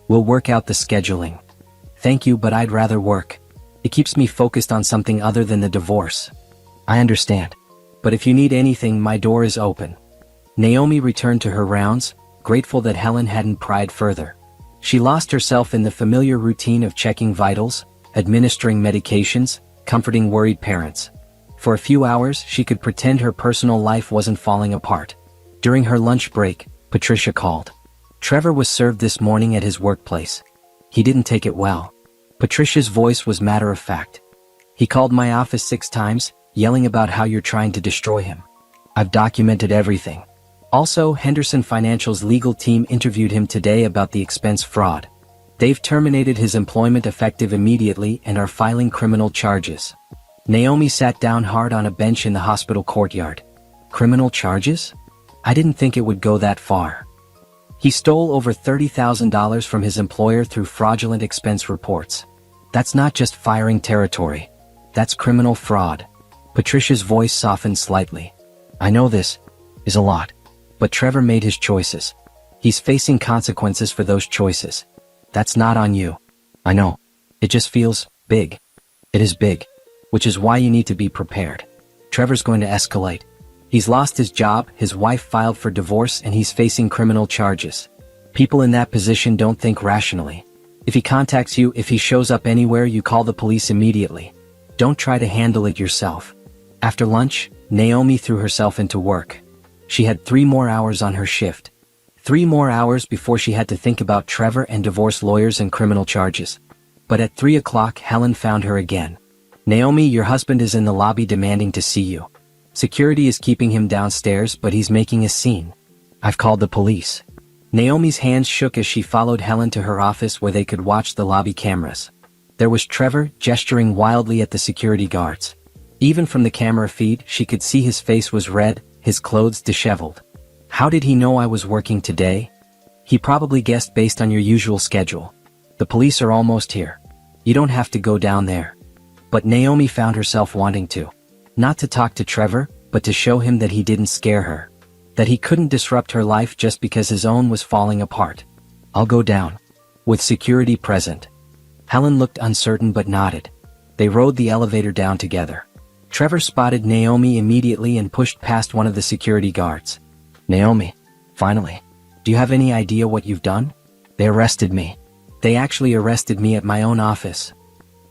We'll work out the scheduling." "Thank you, but I'd rather work. It keeps me focused on something other than the divorce." "I understand. But if you need anything, my door is open." Naomi returned to her rounds, grateful that Helen hadn't pried further. She lost herself in the familiar routine of checking vitals, administering medications, comforting worried parents. For a few hours, she could pretend her personal life wasn't falling apart. During her lunch break, Patricia called. Trevor was served this morning at his workplace. He didn't take it well. Patricia's voice was matter-of-fact. "He called my office 6 times, yelling about how you're trying to destroy him. I've documented everything. Also, Henderson Financial's legal team interviewed him today about the expense fraud. They've terminated his employment effective immediately and are filing criminal charges." Naomi sat down hard on a bench in the hospital courtyard. "Criminal charges? I didn't think it would go that far." "He stole over $30,000 from his employer through fraudulent expense reports. That's not just firing territory. That's criminal fraud." Patricia's voice softened slightly. "I know this is a lot. But Trevor made his choices. He's facing consequences for those choices. That's not on you. I know. It just feels big. It is big. Which is why you need to be prepared. Trevor's going to escalate. He's lost his job, his wife filed for divorce, and he's facing criminal charges. People in that position don't think rationally. If he contacts you, if he shows up anywhere, you call the police immediately. Don't try to handle it yourself." After lunch, Naomi threw herself into work. She had 3 more hours on her shift. 3 more hours before she had to think about Trevor and divorce lawyers and criminal charges. But at 3 o'clock, Helen found her again. "Naomi, your husband is in the lobby demanding to see you. Security is keeping him downstairs, but he's making a scene. I've called the police." Naomi's hands shook as she followed Helen to her office where they could watch the lobby cameras. There was Trevor, gesturing wildly at the security guards. Even from the camera feed, she could see his face was red, his clothes disheveled. How did he know I was working today? He probably guessed based on your usual schedule. The police are almost here. You don't have to go down there. But Naomi found herself wanting to. Not to talk to Trevor, but to show him that he didn't scare her. That he couldn't disrupt her life just because his own was falling apart. "I'll go down. With security present." Helen looked uncertain but nodded. They rode the elevator down together. Trevor spotted Naomi immediately and pushed past one of the security guards. "Naomi, finally. Do you have any idea what you've done?" "They arrested me. They actually arrested me at my own office."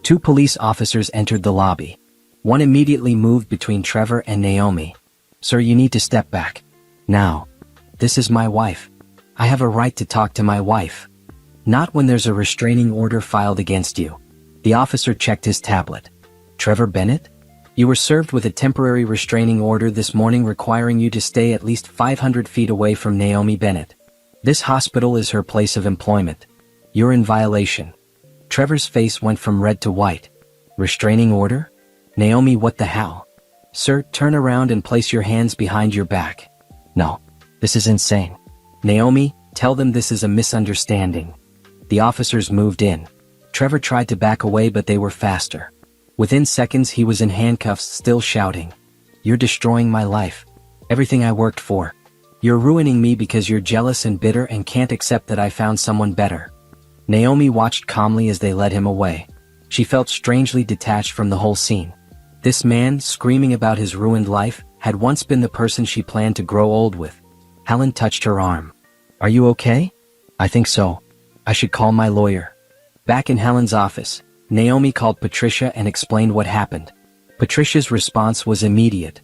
2 police officers entered the lobby. One immediately moved between Trevor and Naomi. "Sir, you need to step back. Now. This is my wife. I have a right to talk to my wife. Not when there's a restraining order filed against you." The officer checked his tablet. "Trevor Bennett? You were served with a temporary restraining order this morning requiring you to stay at least 500 feet away from Naomi Bennett. This hospital is her place of employment. You're in violation." Trevor's face went from red to white. "Restraining order? Naomi, what the hell?" "Sir, turn around and place your hands behind your back." "No. This is insane." "Naomi, tell them this is a misunderstanding." The officers moved in. Trevor tried to back away but they were faster. Within seconds he was in handcuffs, still shouting. "You're destroying my life. Everything I worked for. You're ruining me because you're jealous and bitter and can't accept that I found someone better." Naomi watched calmly as they led him away. She felt strangely detached from the whole scene. This man, screaming about his ruined life, had once been the person she planned to grow old with. Helen touched her arm. Are you okay? I think so. I should call my lawyer. Back in Helen's office, Naomi called Patricia and explained what happened. Patricia's response was immediate.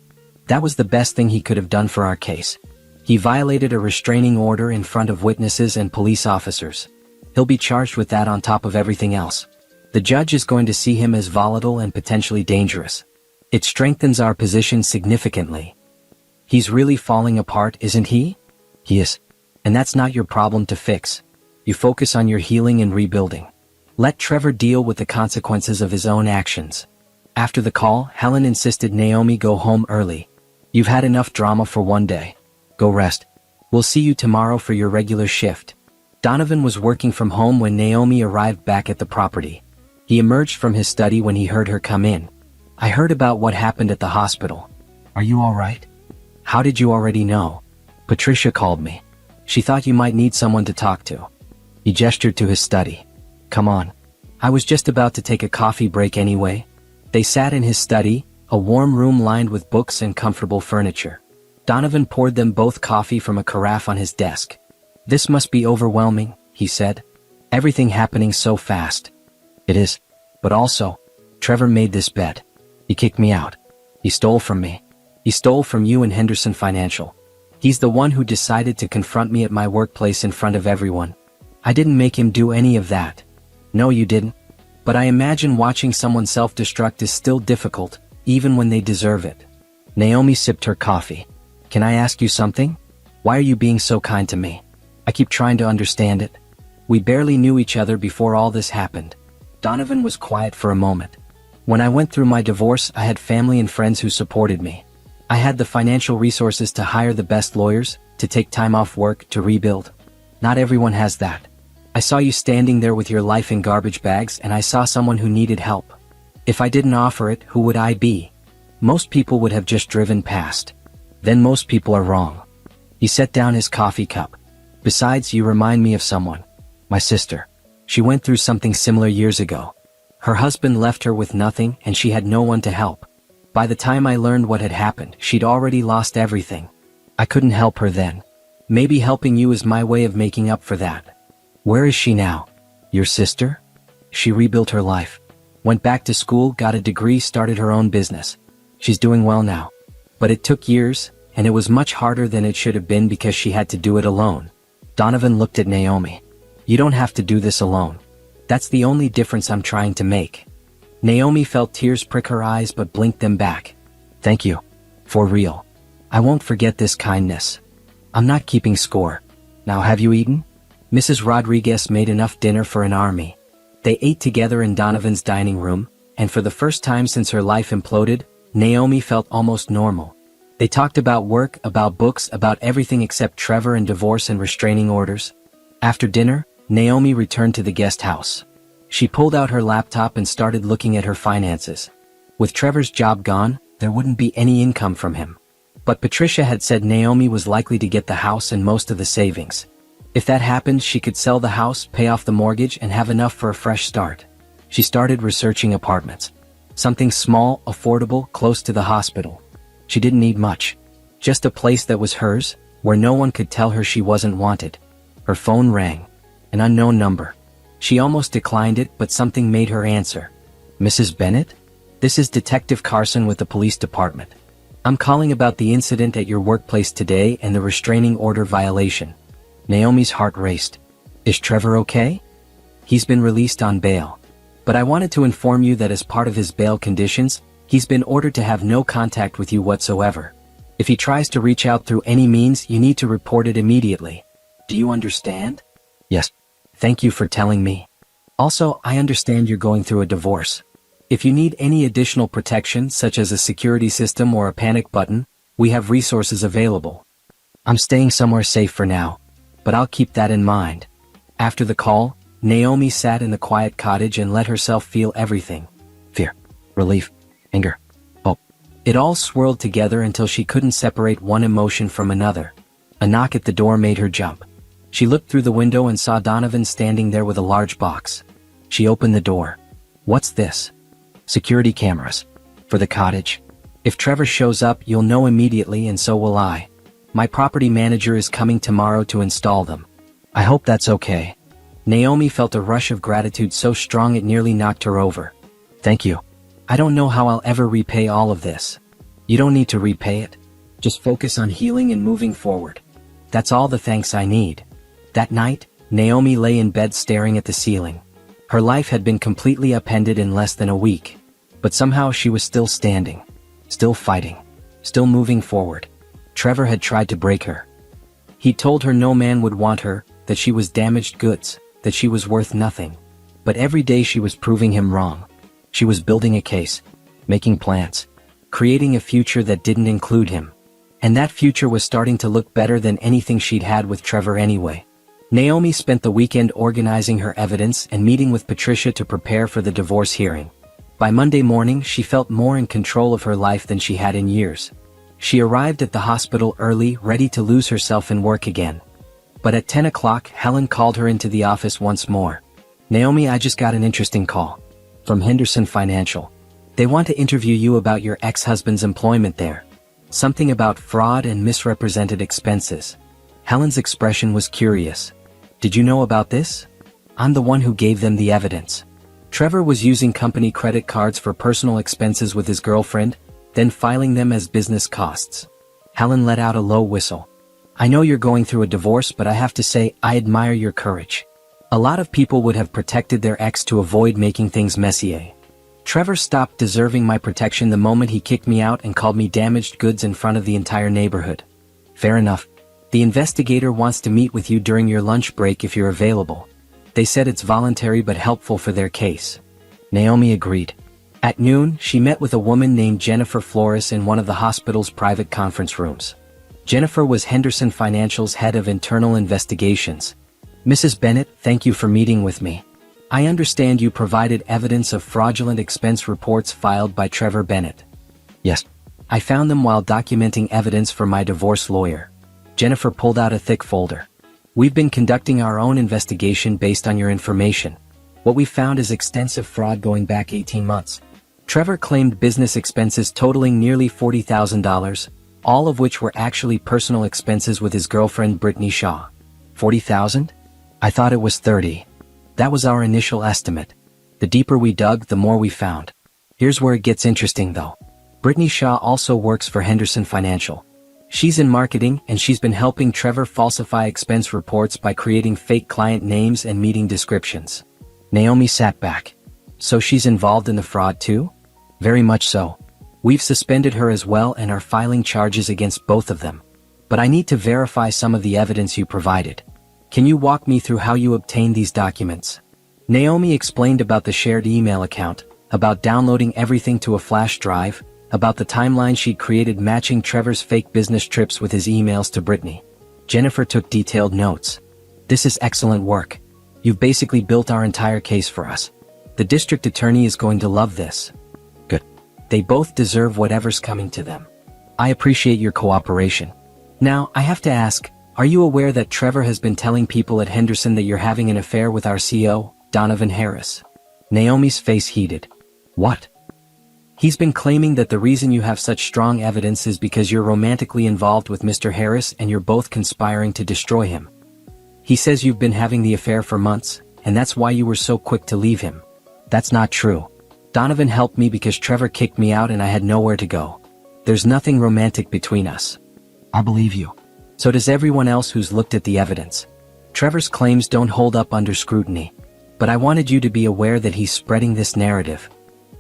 That was the best thing he could have done for our case. He violated a restraining order in front of witnesses and police officers. He'll be charged with that on top of everything else. The judge is going to see him as volatile and potentially dangerous. It strengthens our position significantly. He's really falling apart, isn't he? He is. And that's not your problem to fix. You focus on your healing and rebuilding. Let Trevor deal with the consequences of his own actions. After the call, Helen insisted Naomi go home early. You've had enough drama for one day. Go rest. We'll see you tomorrow for your regular shift. Donovan was working from home when Naomi arrived back at the property. He emerged from his study when he heard her come in. I heard about what happened at the hospital. Are you all right? How did you already know? Patricia called me. She thought you might need someone to talk to. He gestured to his study. Come on. I was just about to take a coffee break anyway. They sat in his study, a warm room lined with books and comfortable furniture. Donovan poured them both coffee from a carafe on his desk. This must be overwhelming, he said. Everything happening so fast. It is. But also, Trevor made this bet. He kicked me out. He stole from me. He stole from you and Henderson Financial. He's the one who decided to confront me at my workplace in front of everyone. I didn't make him do any of that. No, you didn't. But I imagine watching someone self-destruct is still difficult, even when they deserve it. Naomi sipped her coffee. Can I ask you something? Why are you being so kind to me? I keep trying to understand it. We barely knew each other before all this happened. Donovan was quiet for a moment. When I went through my divorce, I had family and friends who supported me. I had the financial resources to hire the best lawyers, to take time off work, to rebuild. Not everyone has that. I saw you standing there with your life in garbage bags, and I saw someone who needed help. If I didn't offer it, who would I be? Most people would have just driven past. Then most people are wrong. He set down his coffee cup. Besides, you remind me of someone. My sister. She went through something similar years ago. Her husband left her with nothing and she had no one to help. By the time I learned what had happened, she'd already lost everything. I couldn't help her then. Maybe helping you is my way of making up for that. Where is she now? Your sister? She rebuilt her life. Went back to school, got a degree, started her own business. She's doing well now. But it took years, and it was much harder than it should have been because she had to do it alone. Donovan looked at Naomi. You don't have to do this alone. That's the only difference I'm trying to make. Naomi felt tears prick her eyes but blinked them back. Thank you. For real. I won't forget this kindness. I'm not keeping score. Now have you eaten? Mrs. Rodriguez made enough dinner for an army. They ate together in Donovan's dining room, and for the first time since her life imploded, Naomi felt almost normal. They talked about work, about books, about everything except Trevor and divorce and restraining orders. After dinner, Naomi returned to the guest house. She pulled out her laptop and started looking at her finances. With Trevor's job gone, there wouldn't be any income from him. But Patricia had said Naomi was likely to get the house and most of the savings. If that happened, she could sell the house, pay off the mortgage, and have enough for a fresh start. She started researching apartments. Something small, affordable, close to the hospital. She didn't need much. Just a place that was hers, where no one could tell her she wasn't wanted. Her phone rang. An unknown number. She almost declined it, but something made her answer. Mrs. Bennett? This is Detective Carson with the police department. I'm calling about the incident at your workplace today and the restraining order violation. Naomi's heart raced. Is Trevor okay? He's been released on bail. But I wanted to inform you that as part of his bail conditions, he's been ordered to have no contact with you whatsoever. If he tries to reach out through any means, you need to report it immediately. Do you understand? Yes. Thank you for telling me. Also, I understand you're going through a divorce. If you need any additional protection, such as a security system or a panic button, we have resources available. I'm staying somewhere safe for now, but I'll keep that in mind. After the call, Naomi sat in the quiet cottage and let herself feel everything. Fear, relief, anger, hope. It all swirled together until she couldn't separate one emotion from another. A knock at the door made her jump. She looked through the window and saw Donovan standing there with a large box. She opened the door. What's this? Security cameras. For the cottage. If Trevor shows up, you'll know immediately, and so will I. My property manager is coming tomorrow to install them. I hope that's okay. Naomi felt a rush of gratitude so strong it nearly knocked her over. Thank you. I don't know how I'll ever repay all of this. You don't need to repay it. Just focus on healing and moving forward. That's all the thanks I need. That night, Naomi lay in bed staring at the ceiling. Her life had been completely upended in less than a week. But somehow she was still standing. Still fighting. Still moving forward. Trevor had tried to break her. He told her no man would want her, that she was damaged goods, that she was worth nothing. But every day she was proving him wrong. She was building a case, making plans, creating a future that didn't include him. And that future was starting to look better than anything she'd had with Trevor anyway. Naomi spent the weekend organizing her evidence and meeting with Patricia to prepare for the divorce hearing. By Monday morning, she felt more in control of her life than she had in years. She arrived at the hospital early, ready to lose herself in work again. But at 10 o'clock, Helen called her into the office once more. Naomi, I just got an interesting call. From Henderson Financial. They want to interview you about your ex-husband's employment there. Something about fraud and misrepresented expenses. Helen's expression was curious. Did you know about this? I'm the one who gave them the evidence. Trevor was using company credit cards for personal expenses with his girlfriend, then filing them as business costs. Helen let out a low whistle. I know you're going through a divorce, but I have to say, I admire your courage. A lot of people would have protected their ex to avoid making things messy. Trevor stopped deserving my protection the moment he kicked me out and called me damaged goods in front of the entire neighborhood. Fair enough. The investigator wants to meet with you during your lunch break if you're available. They said it's voluntary but helpful for their case. Naomi agreed. At noon, she met with a woman named Jennifer Flores in one of the hospital's private conference rooms. Jennifer was Henderson Financial's head of internal investigations. Mrs. Bennett, thank you for meeting with me. I understand you provided evidence of fraudulent expense reports filed by Trevor Bennett. Yes. I found them while documenting evidence for my divorce lawyer. Jennifer pulled out a thick folder. We've been conducting our own investigation based on your information. What we found is extensive fraud going back 18 months. Trevor claimed business expenses totaling nearly $40,000, all of which were actually personal expenses with his girlfriend Brittany Shaw. $40,000? I thought it was 30. That was our initial estimate. The deeper we dug, the more we found. Here's where it gets interesting though. Brittany Shaw also works for Henderson Financial. She's in marketing and she's been helping Trevor falsify expense reports by creating fake client names and meeting descriptions. Naomi sat back. So she's involved in the fraud too? Very much so. We've suspended her as well and are filing charges against both of them. But I need to verify some of the evidence you provided. Can you walk me through how you obtained these documents? Naomi explained about the shared email account, about downloading everything to a flash drive, about the timeline she'd created matching Trevor's fake business trips with his emails to Brittany. Jennifer took detailed notes. This is excellent work. You've basically built our entire case for us. The district attorney is going to love this. Good. They both deserve whatever's coming to them. I appreciate your cooperation. Now, I have to ask, are you aware that Trevor has been telling people at Henderson that you're having an affair with our CEO, Donovan Harris? Naomi's face heated. What? He's been claiming that the reason you have such strong evidence is because you're romantically involved with Mr. Harris and you're both conspiring to destroy him. He says you've been having the affair for months, and that's why you were so quick to leave him. That's not true. Donovan helped me because Trevor kicked me out and I had nowhere to go. There's nothing romantic between us. I believe you. So does everyone else who's looked at the evidence. Trevor's claims don't hold up under scrutiny. But I wanted you to be aware that he's spreading this narrative.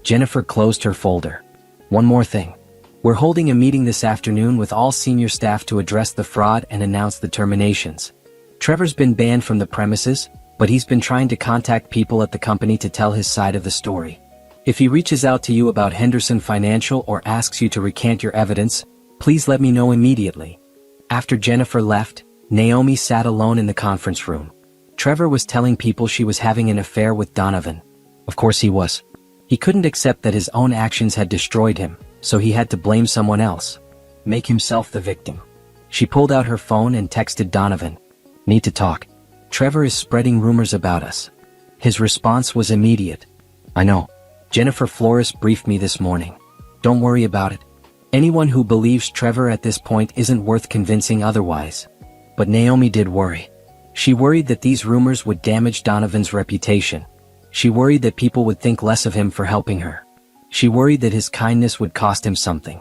Jennifer closed her folder. One more thing. We're holding a meeting this afternoon with all senior staff to address the fraud and announce the terminations. Trevor's been banned from the premises, but he's been trying to contact people at the company to tell his side of the story. If he reaches out to you about Henderson Financial or asks you to recant your evidence, please let me know immediately. After Jennifer left, Naomi sat alone in the conference room. Trevor was telling people she was having an affair with Donovan. Of course he was. He couldn't accept that his own actions had destroyed him, so he had to blame someone else. Make himself the victim. She pulled out her phone and texted Donovan. Need to talk. Trevor is spreading rumors about us. His response was immediate. I know. Jennifer Flores briefed me this morning. Don't worry about it. Anyone who believes Trevor at this point isn't worth convincing otherwise. But Naomi did worry. She worried that these rumors would damage Donovan's reputation. She worried that people would think less of him for helping her. She worried that his kindness would cost him something.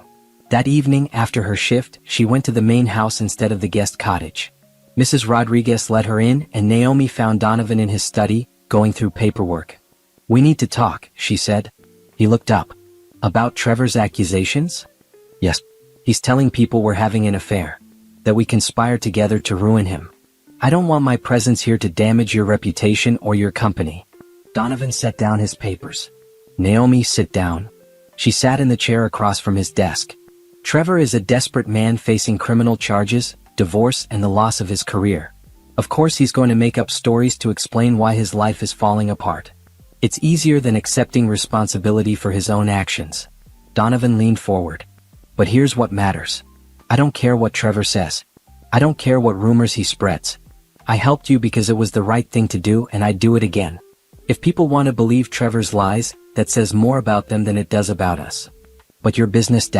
That evening, after her shift, she went to the main house instead of the guest cottage. Mrs. Rodriguez let her in, and Naomi found Donovan in his study, going through paperwork. "We need to talk," she said. He looked up. "About Trevor's accusations?" "Yes. He's telling people we're having an affair. That we conspired together to ruin him. I don't want my presence here to damage your reputation or your company." Donovan set down his papers. "Naomi, sit down." She sat in the chair across from his desk. "Trevor is a desperate man facing criminal charges, divorce, and the loss of his career. Of course he's going to make up stories to explain why his life is falling apart. It's easier than accepting responsibility for his own actions." Donovan leaned forward. "But here's what matters. I don't care what Trevor says. I don't care what rumors he spreads. I helped you because it was the right thing to do, and I'd do it again. If people want to believe Trevor's lies, that says more about them than it does about us. But your business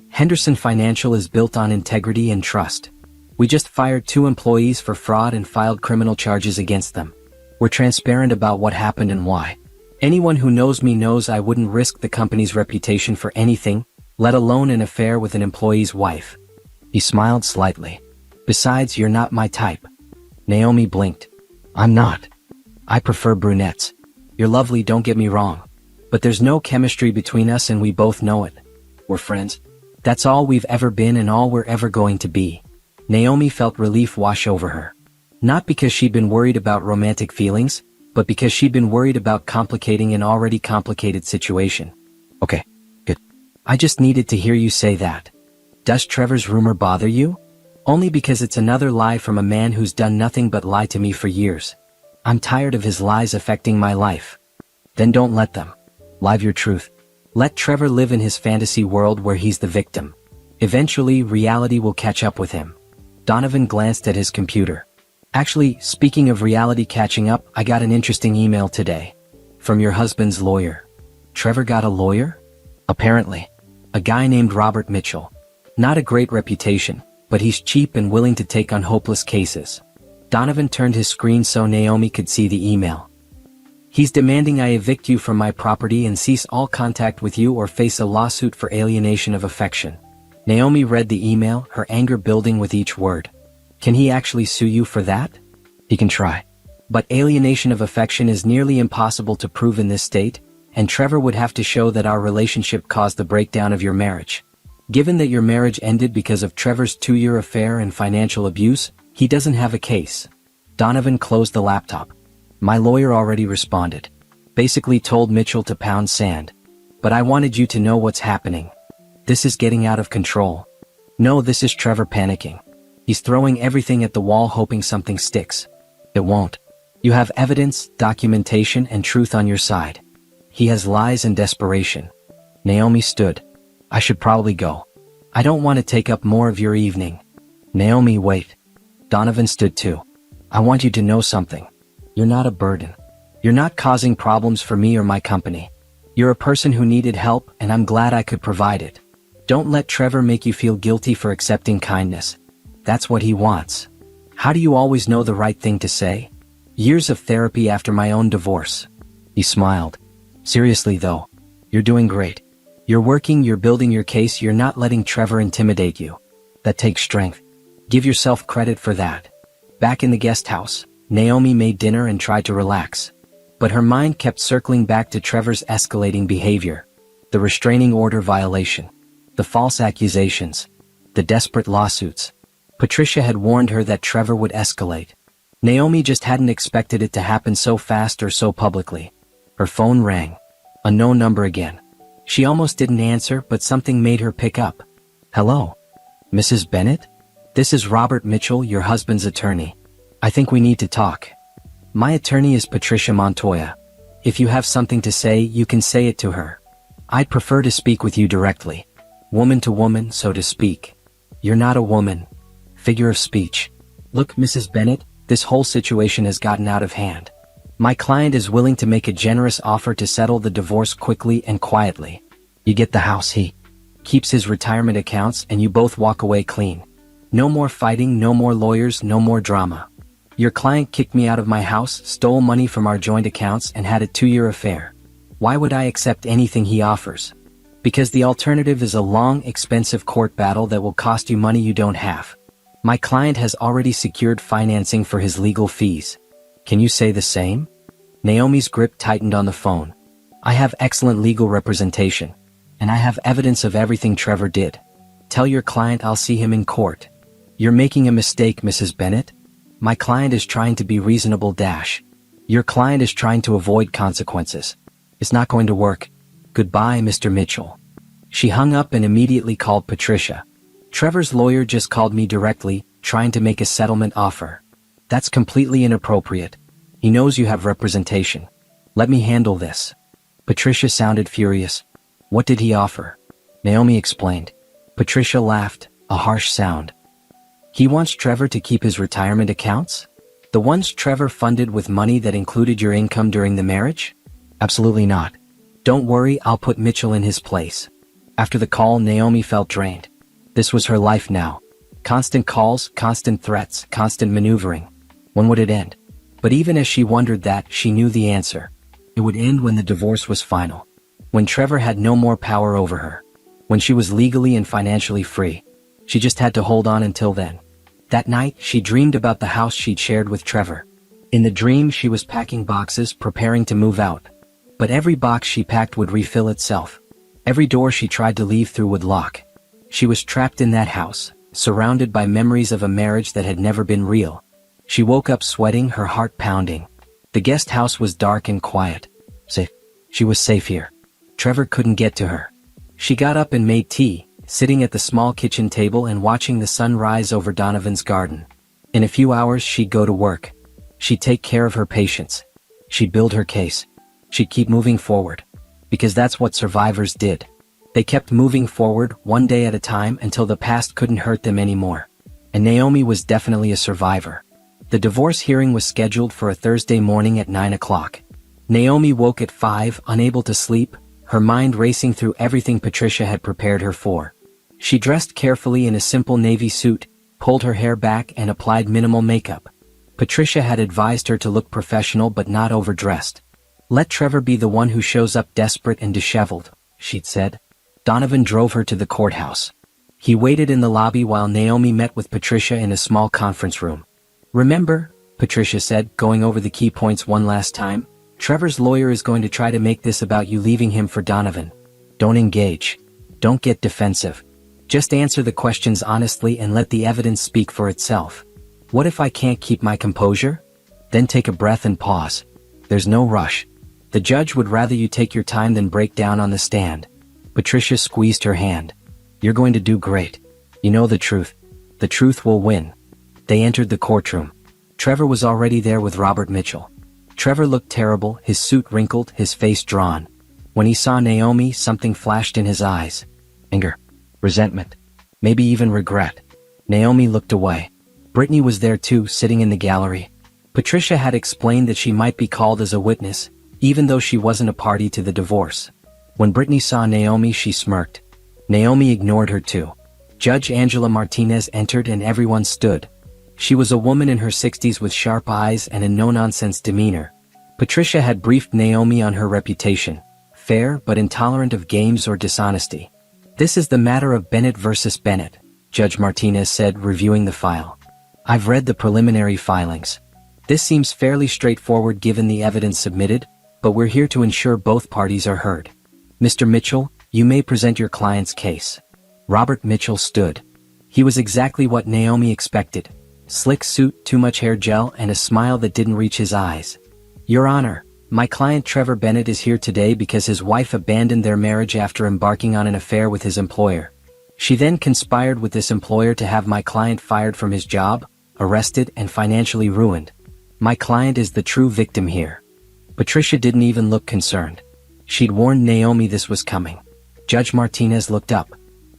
Henderson Financial is built on integrity and trust. We just fired 2 employees for fraud and filed criminal charges against them. We're transparent about what happened and why. Anyone who knows me knows I wouldn't risk the company's reputation for anything, let alone an affair with an employee's wife." He smiled slightly. "Besides, you're not my type." Naomi blinked. "I'm not. I prefer brunettes. You're lovely, don't get me wrong. But there's no chemistry between us and we both know it. We're friends. That's all we've ever been and all we're ever going to be." Naomi felt relief wash over her. Not because she'd been worried about romantic feelings, but because she'd been worried about complicating an already complicated situation. "Okay, good. I just needed to hear you say that. Does Trevor's rumor bother you? Only because it's another lie from a man who's done nothing but lie to me for years. I'm tired of his lies affecting my life." "Then don't let them. Live your truth. Let Trevor live in his fantasy world where he's the victim. Eventually, reality will catch up with him." Donovan glanced at his computer. "Actually, speaking of reality catching up, I got an interesting email today. From your husband's lawyer." "Trevor got a lawyer?" "Apparently. A guy named Robert Mitchell. Not a great reputation, but he's cheap and willing to take on hopeless cases." Donovan turned his screen so Naomi could see the email. "He's demanding I evict you from my property and cease all contact with you or face a lawsuit for alienation of affection." Naomi read the email, her anger building with each word. "Can he actually sue you for that?" "He can try. But alienation of affection is nearly impossible to prove in this state, and Trevor would have to show that our relationship caused the breakdown of your marriage. Given that your marriage ended because of Trevor's 2-year affair and financial abuse, he doesn't have a case." Donovan closed the laptop. "My lawyer already responded. Basically told Mitchell to pound sand. But I wanted you to know what's happening. This is getting out of control. No, this is Trevor panicking. He's throwing everything at the wall hoping something sticks. It won't. You have evidence, documentation, and truth on your side. He has lies and desperation." Naomi stood. "I should probably go. I don't want to take up more of your evening." "Naomi, wait." Donovan stood too. "I want you to know something. You're not a burden. You're not causing problems for me or my company. You're a person who needed help, and I'm glad I could provide it. Don't let Trevor make you feel guilty for accepting kindness. That's what he wants. How do you always know the right thing to say? Years of therapy after my own divorce." He smiled. "Seriously though, you're doing great. You're working, you're building your case, you're not letting Trevor intimidate you. That takes strength. Give yourself credit for that." Back in the guest house, Naomi made dinner and tried to relax. But her mind kept circling back to Trevor's escalating behavior. The restraining order violation. The false accusations. The desperate lawsuits. Patricia had warned her that Trevor would escalate. Naomi just hadn't expected it to happen so fast or so publicly. Her phone rang. A no number again. She almost didn't answer, but something made her pick up. "Hello? Mrs. Bennett? This is Robert Mitchell, your husband's attorney. I think we need to talk. My attorney is Patricia Montoya. If you have something to say, you can say it to her. I'd prefer to speak with you directly. Woman to woman, so to speak. You're not a woman. Figure of speech. Look, Mrs. Bennett, this whole situation has gotten out of hand. My client is willing to make a generous offer to settle the divorce quickly and quietly. You get the house, he keeps his retirement accounts, and you both walk away clean. No more fighting, no more lawyers, no more drama. Your client kicked me out of my house, stole money from our joint accounts, and had a 2-year affair. Why would I accept anything he offers? Because the alternative is a long, expensive court battle that will cost you money you don't have. My client has already secured financing for his legal fees. Can you say the same? Naomi's grip tightened on the phone. I have excellent legal representation. And I have evidence of everything Trevor did. Tell your client I'll see him in court. You're making a mistake, Mrs. Bennett. My client is trying to be reasonable. Your client is trying to avoid consequences. It's not going to work. Goodbye, Mr. Mitchell. She hung up and immediately called Patricia. Trevor's lawyer just called me directly, trying to make a settlement offer. That's completely inappropriate. He knows you have representation. Let me handle this. Patricia sounded furious. What did he offer? Naomi explained. Patricia laughed, a harsh sound. He wants Trevor to keep his retirement accounts? The ones Trevor funded with money that included your income during the marriage? Absolutely not. Don't worry, I'll put Mitchell in his place. After the call, Naomi felt drained. This was her life now. Constant calls, constant threats, constant maneuvering. When would it end? But even as she wondered that, she knew the answer. It would end when the divorce was final. When Trevor had no more power over her. When she was legally and financially free. She just had to hold on until then. That night, she dreamed about the house she'd shared with Trevor. In the dream, she was packing boxes, preparing to move out. But every box she packed would refill itself. Every door she tried to leave through would lock. She was trapped in that house, surrounded by memories of a marriage that had never been real. She woke up sweating, her heart pounding. The guest house was dark and quiet. Safe. She was safe here. Trevor couldn't get to her. She got up and made tea, sitting at the small kitchen table and watching the sun rise over Donovan's garden. In a few hours she'd go to work. She'd take care of her patients. She'd build her case. She'd keep moving forward. Because that's what survivors did. They kept moving forward, one day at a time, until the past couldn't hurt them anymore. And Naomi was definitely a survivor. The divorce hearing was scheduled for a Thursday morning at 9 o'clock. Naomi woke at 5, unable to sleep, her mind racing through everything Patricia had prepared her for. She dressed carefully in a simple navy suit, pulled her hair back and applied minimal makeup. Patricia had advised her to look professional but not overdressed. Let Trevor be the one who shows up desperate and disheveled, she'd said. Donovan drove her to the courthouse. He waited in the lobby while Naomi met with Patricia in a small conference room. Remember, Patricia said, going over the key points one last time, Trevor's lawyer is going to try to make this about you leaving him for Donovan. Don't engage. Don't get defensive. Just answer the questions honestly and let the evidence speak for itself. What if I can't keep my composure? Then take a breath and pause. There's no rush. The judge would rather you take your time than break down on the stand. Patricia squeezed her hand. You're going to do great. You know the truth. The truth will win. They entered the courtroom. Trevor was already there with Robert Mitchell. Trevor looked terrible, his suit wrinkled, his face drawn. When he saw Naomi, something flashed in his eyes. Anger. Resentment. Maybe even regret. Naomi looked away. Brittany was there too, sitting in the gallery. Patricia had explained that she might be called as a witness, even though she wasn't a party to the divorce. When Brittany saw Naomi, she smirked. Naomi ignored her too. Judge Angela Martinez entered and everyone stood. She was a woman in her 60s with sharp eyes and a no-nonsense demeanor. Patricia had briefed Naomi on her reputation. Fair but intolerant of games or dishonesty. This is the matter of Bennett versus Bennett, Judge Martinez said, reviewing the file. I've read the preliminary filings. This seems fairly straightforward given the evidence submitted, but we're here to ensure both parties are heard. Mr. Mitchell, you may present your client's case. Robert Mitchell stood. He was exactly what Naomi expected. Slick suit, too much hair gel, and a smile that didn't reach his eyes. Your Honor, my client Trevor Bennett is here today because his wife abandoned their marriage after embarking on an affair with his employer. She then conspired with this employer to have my client fired from his job, arrested, and financially ruined. My client is the true victim here. Patricia didn't even look concerned. She'd warned Naomi this was coming. Judge Martinez looked up.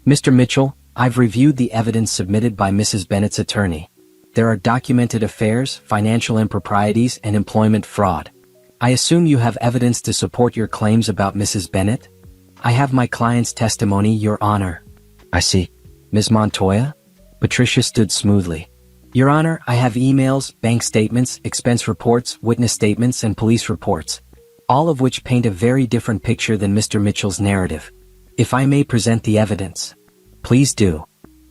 Mr. Mitchell, I've reviewed the evidence submitted by Mrs. Bennett's attorney. There are documented affairs, financial improprieties, and employment fraud. I assume you have evidence to support your claims about Mrs. Bennett? I have my client's testimony, Your Honor. I see. Ms. Montoya? Patricia stood smoothly. Your Honor, I have emails, bank statements, expense reports, witness statements, and police reports, all of which paint a very different picture than Mr. Mitchell's narrative. If I may present the evidence. Please do.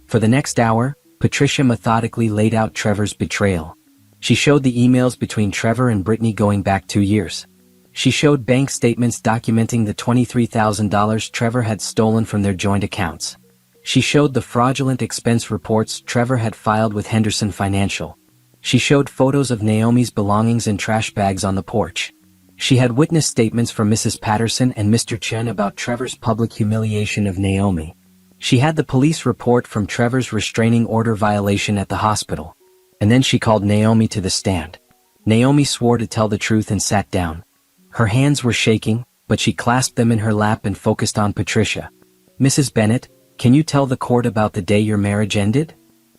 For the next hour, Patricia methodically laid out Trevor's betrayal. She showed the emails between Trevor and Brittany going back 2 years. She showed bank statements documenting the $23,000 Trevor had stolen from their joint accounts. She showed the fraudulent expense reports Trevor had filed with Henderson Financial. She showed photos of Naomi's belongings in trash bags on the porch. She had witness statements from Mrs. Patterson and Mr. Chen about Trevor's public humiliation of Naomi. She had the police report from Trevor's restraining order violation at the hospital. And then she called Naomi to the stand. Naomi swore to tell the truth and sat down. Her hands were shaking, but she clasped them in her lap and focused on Patricia. Mrs. Bennett, can you tell the court about the day your marriage ended?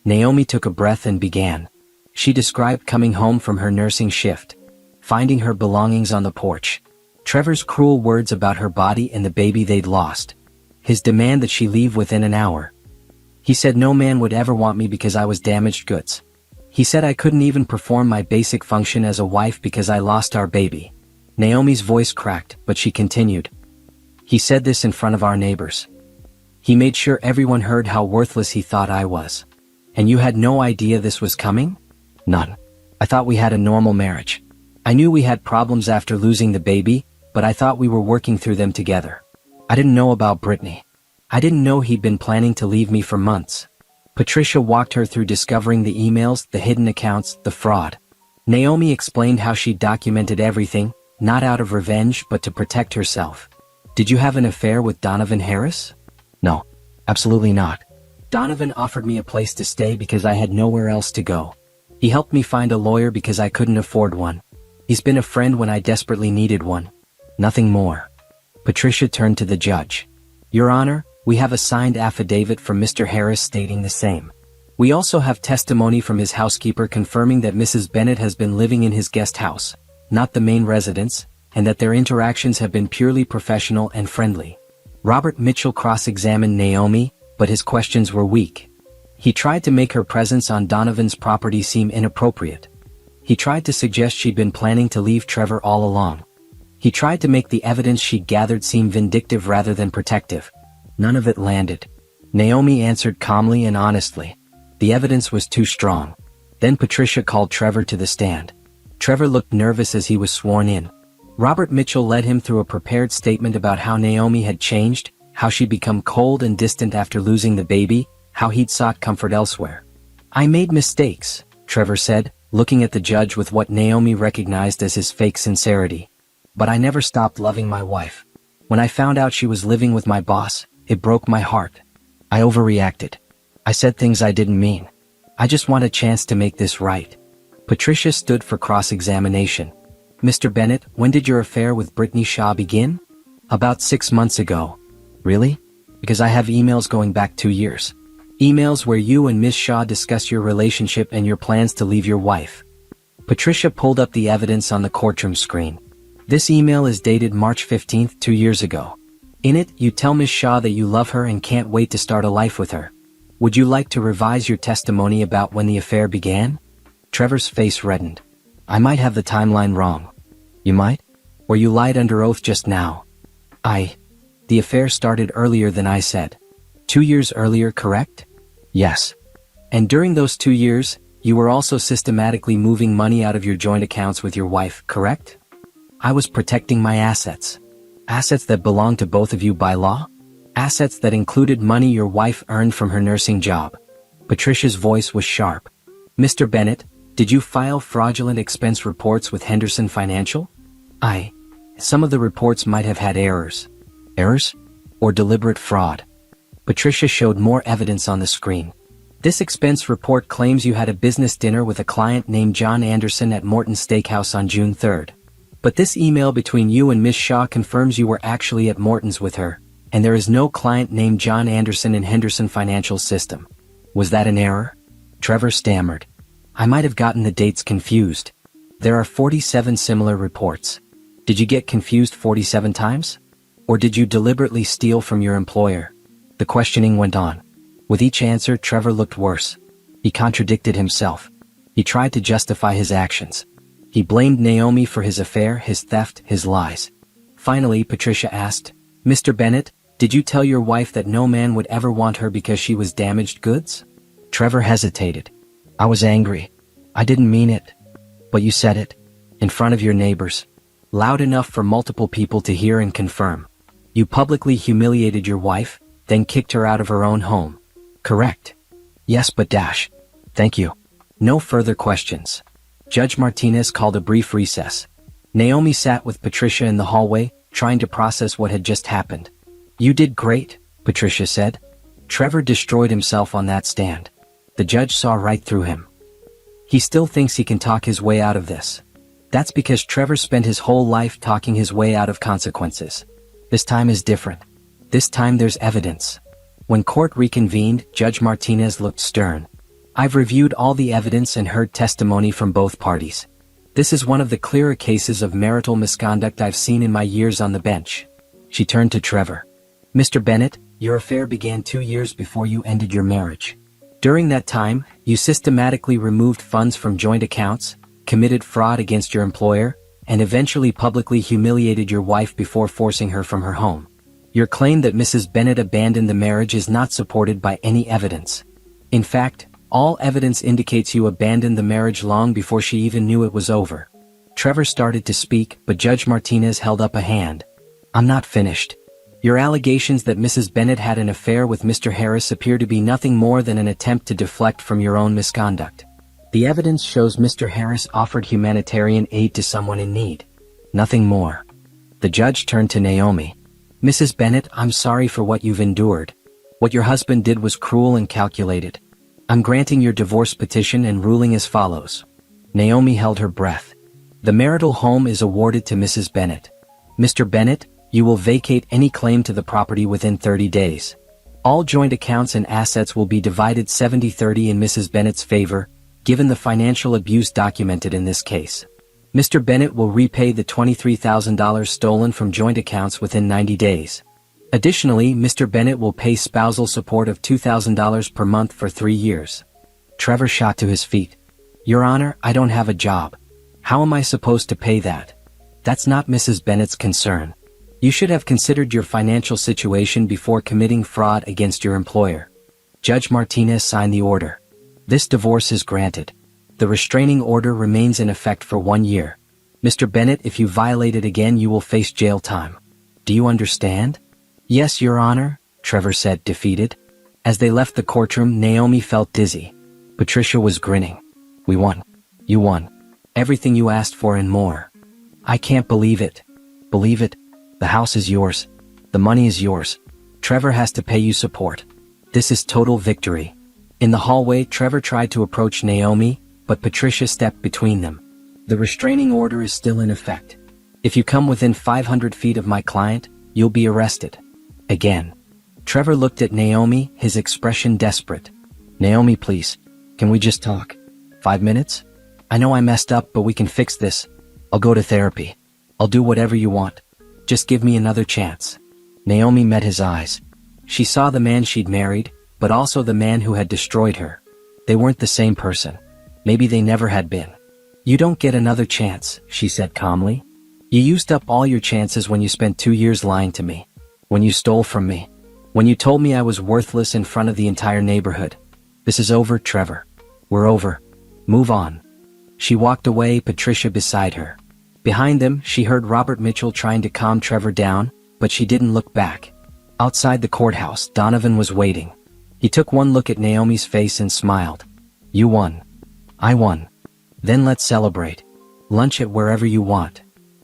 Naomi took a breath and began. She described coming home from her nursing shift, finding her belongings on the porch, Trevor's cruel words about her body and the baby they'd lost, his demand that she leave within an hour. He said no man would ever want me because I was damaged goods. He said I couldn't even perform my basic function as a wife because I lost our baby. Naomi's voice cracked, but she continued. He said this in front of our neighbors. He made sure everyone heard how worthless he thought I was. And you had no idea this was coming? None. I thought we had a normal marriage. I knew we had problems after losing the baby, but I thought we were working through them together. I didn't know about Brittany. I didn't know he'd been planning to leave me for months. Patricia walked her through discovering the emails, the hidden accounts, the fraud. Naomi explained how she documented everything, not out of revenge but to protect herself. Did you have an affair with Donovan Harris? No, absolutely not. Donovan offered me a place to stay because I had nowhere else to go. He helped me find a lawyer because I couldn't afford one. He's been a friend when I desperately needed one. Nothing more. Patricia turned to the judge. Your Honor, we have a signed affidavit from Mr. Harris stating the same. We also have testimony from his housekeeper confirming that Mrs. Bennett has been living in his guest house, not the main residence, and that their interactions have been purely professional and friendly. Robert Mitchell cross-examined Naomi, but his questions were weak. He tried to make her presence on Donovan's property seem inappropriate. He tried to suggest she'd been planning to leave Trevor all along. He tried to make the evidence she'd gathered seem vindictive rather than protective. None of it landed. Naomi answered calmly and honestly. The evidence was too strong. Then Patricia called Trevor to the stand. Trevor looked nervous as he was sworn in. Robert Mitchell led him through a prepared statement about how Naomi had changed, how she'd become cold and distant after losing the baby, how he'd sought comfort elsewhere. I made mistakes, Trevor said, looking at the judge with what Naomi recognized as his fake sincerity. But I never stopped loving my wife. When I found out she was living with my boss, it broke my heart. I overreacted. I said things I didn't mean. I just want a chance to make this right. Patricia stood for cross-examination. Mr. Bennett, when did your affair with Brittany Shaw begin? About 6 months ago. Really? Because I have emails going back 2 years. Emails where you and Ms. Shaw discuss your relationship and your plans to leave your wife. Patricia pulled up the evidence on the courtroom screen. This email is dated March 15th, 2 years ago. In it, you tell Ms. Shaw that you love her and can't wait to start a life with her. Would you like to revise your testimony about when the affair began? Trevor's face reddened. I might have the timeline wrong. You might? Or you lied under oath just now. The affair started earlier than I said. 2 years earlier, correct? Yes. And during those 2 years, you were also systematically moving money out of your joint accounts with your wife, correct? I was protecting my assets. Assets that belonged to both of you by law? Assets that included money your wife earned from her nursing job. Patricia's voice was sharp. Mr. Bennett, did you file fraudulent expense reports with Henderson Financial? Some of the reports might have had errors. Errors? Or deliberate fraud? Patricia showed more evidence on the screen. This expense report claims you had a business dinner with a client named John Anderson at Morton's Steakhouse on June 3rd. But this email between you and Ms. Shaw confirms you were actually at Morton's with her, and there is no client named John Anderson in Henderson Financial's system. Was that an error? Trevor stammered. I might have gotten the dates confused. There are 47 similar reports. Did you get confused 47 times? Or did you deliberately steal from your employer? The questioning went on. With each answer, Trevor looked worse. He contradicted himself. He tried to justify his actions. He blamed Naomi for his affair, his theft, his lies. Finally, Patricia asked, "Mr. Bennett, did you tell your wife that no man would ever want her because she was damaged goods?" Trevor hesitated. "I was angry. I didn't mean it. But you said it. In front of your neighbors. Loud enough for multiple people to hear and confirm. You publicly humiliated your wife, then kicked her out of her own home. Correct?" "Yes, but dash. Thank you." No further questions. Judge Martinez called a brief recess. Naomi sat with Patricia in the hallway, trying to process what had just happened. "You did great," Patricia said. Trevor destroyed himself on that stand. The judge saw right through him. He still thinks he can talk his way out of this. That's because Trevor spent his whole life talking his way out of consequences. This time is different. This time there's evidence. When court reconvened, Judge Martinez looked stern. "I've reviewed all the evidence and heard testimony from both parties. This is one of the clearer cases of marital misconduct I've seen in my years on the bench." She turned to Trevor. "Mr. Bennett, your affair began 2 years before you ended your marriage. During that time, you systematically removed funds from joint accounts, committed fraud against your employer, and eventually publicly humiliated your wife before forcing her from her home. Your claim that Mrs. Bennett abandoned the marriage is not supported by any evidence. In fact, all evidence indicates you abandoned the marriage long before she even knew it was over." Trevor started to speak, but Judge Martinez held up a hand. "I'm not finished. Your allegations that Mrs. Bennett had an affair with Mr. Harris appear to be nothing more than an attempt to deflect from your own misconduct. The evidence shows Mr. Harris offered humanitarian aid to someone in need. Nothing more." The judge turned to Naomi. "Mrs. Bennett, I'm sorry for what you've endured. What your husband did was cruel and calculated. I'm granting your divorce petition and ruling as follows." Naomi held her breath. "The marital home is awarded to Mrs. Bennett. Mr. Bennett, you will vacate any claim to the property within 30 days. All joint accounts and assets will be divided 70-30 in Mrs. Bennett's favor, given the financial abuse documented in this case. Mr. Bennett will repay the $23,000 stolen from joint accounts within 90 days. Additionally, Mr. Bennett will pay spousal support of $2,000 per month for 3 years." Trevor shot to his feet. "Your Honor, I don't have a job. How am I supposed to pay that? That's not Mrs. Bennett's concern. You should have considered your financial situation before committing fraud against your employer." Judge Martinez signed the order. "This divorce is granted. The restraining order remains in effect for 1 year. Mr. Bennett, if you violate it again, you will face jail time. Do you understand?" "Yes, Your Honor," Trevor said, defeated. As they left the courtroom, Naomi felt dizzy. Patricia was grinning. "We won. You won. Everything you asked for and more." "I can't believe it." "Believe it. The house is yours. The money is yours. Trevor has to pay you support. This is total victory." In the hallway, Trevor tried to approach Naomi, but Patricia stepped between them. "The restraining order is still in effect. If you come within 500 feet of my client, you'll be arrested." Again. Trevor looked at Naomi, his expression desperate. "Naomi, please. Can we just talk? 5 minutes? I know I messed up, but we can fix this. I'll go to therapy. I'll do whatever you want. Just give me another chance." Naomi met his eyes. She saw the man she'd married, but also the man who had destroyed her. They weren't the same person. Maybe they never had been. "You don't get another chance," she said calmly. "You used up all your chances when you spent 2 years lying to me. When you stole from me. When you told me I was worthless in front of the entire neighborhood. This is over, Trevor. We're over. Move on." She walked away, Patricia beside her. Behind them, she heard Robert Mitchell trying to calm Trevor down, but she didn't look back. Outside the courthouse, Donovan was waiting. He took one look at Naomi's face and smiled. "You won. I won. Then let's celebrate. Lunch at wherever you want."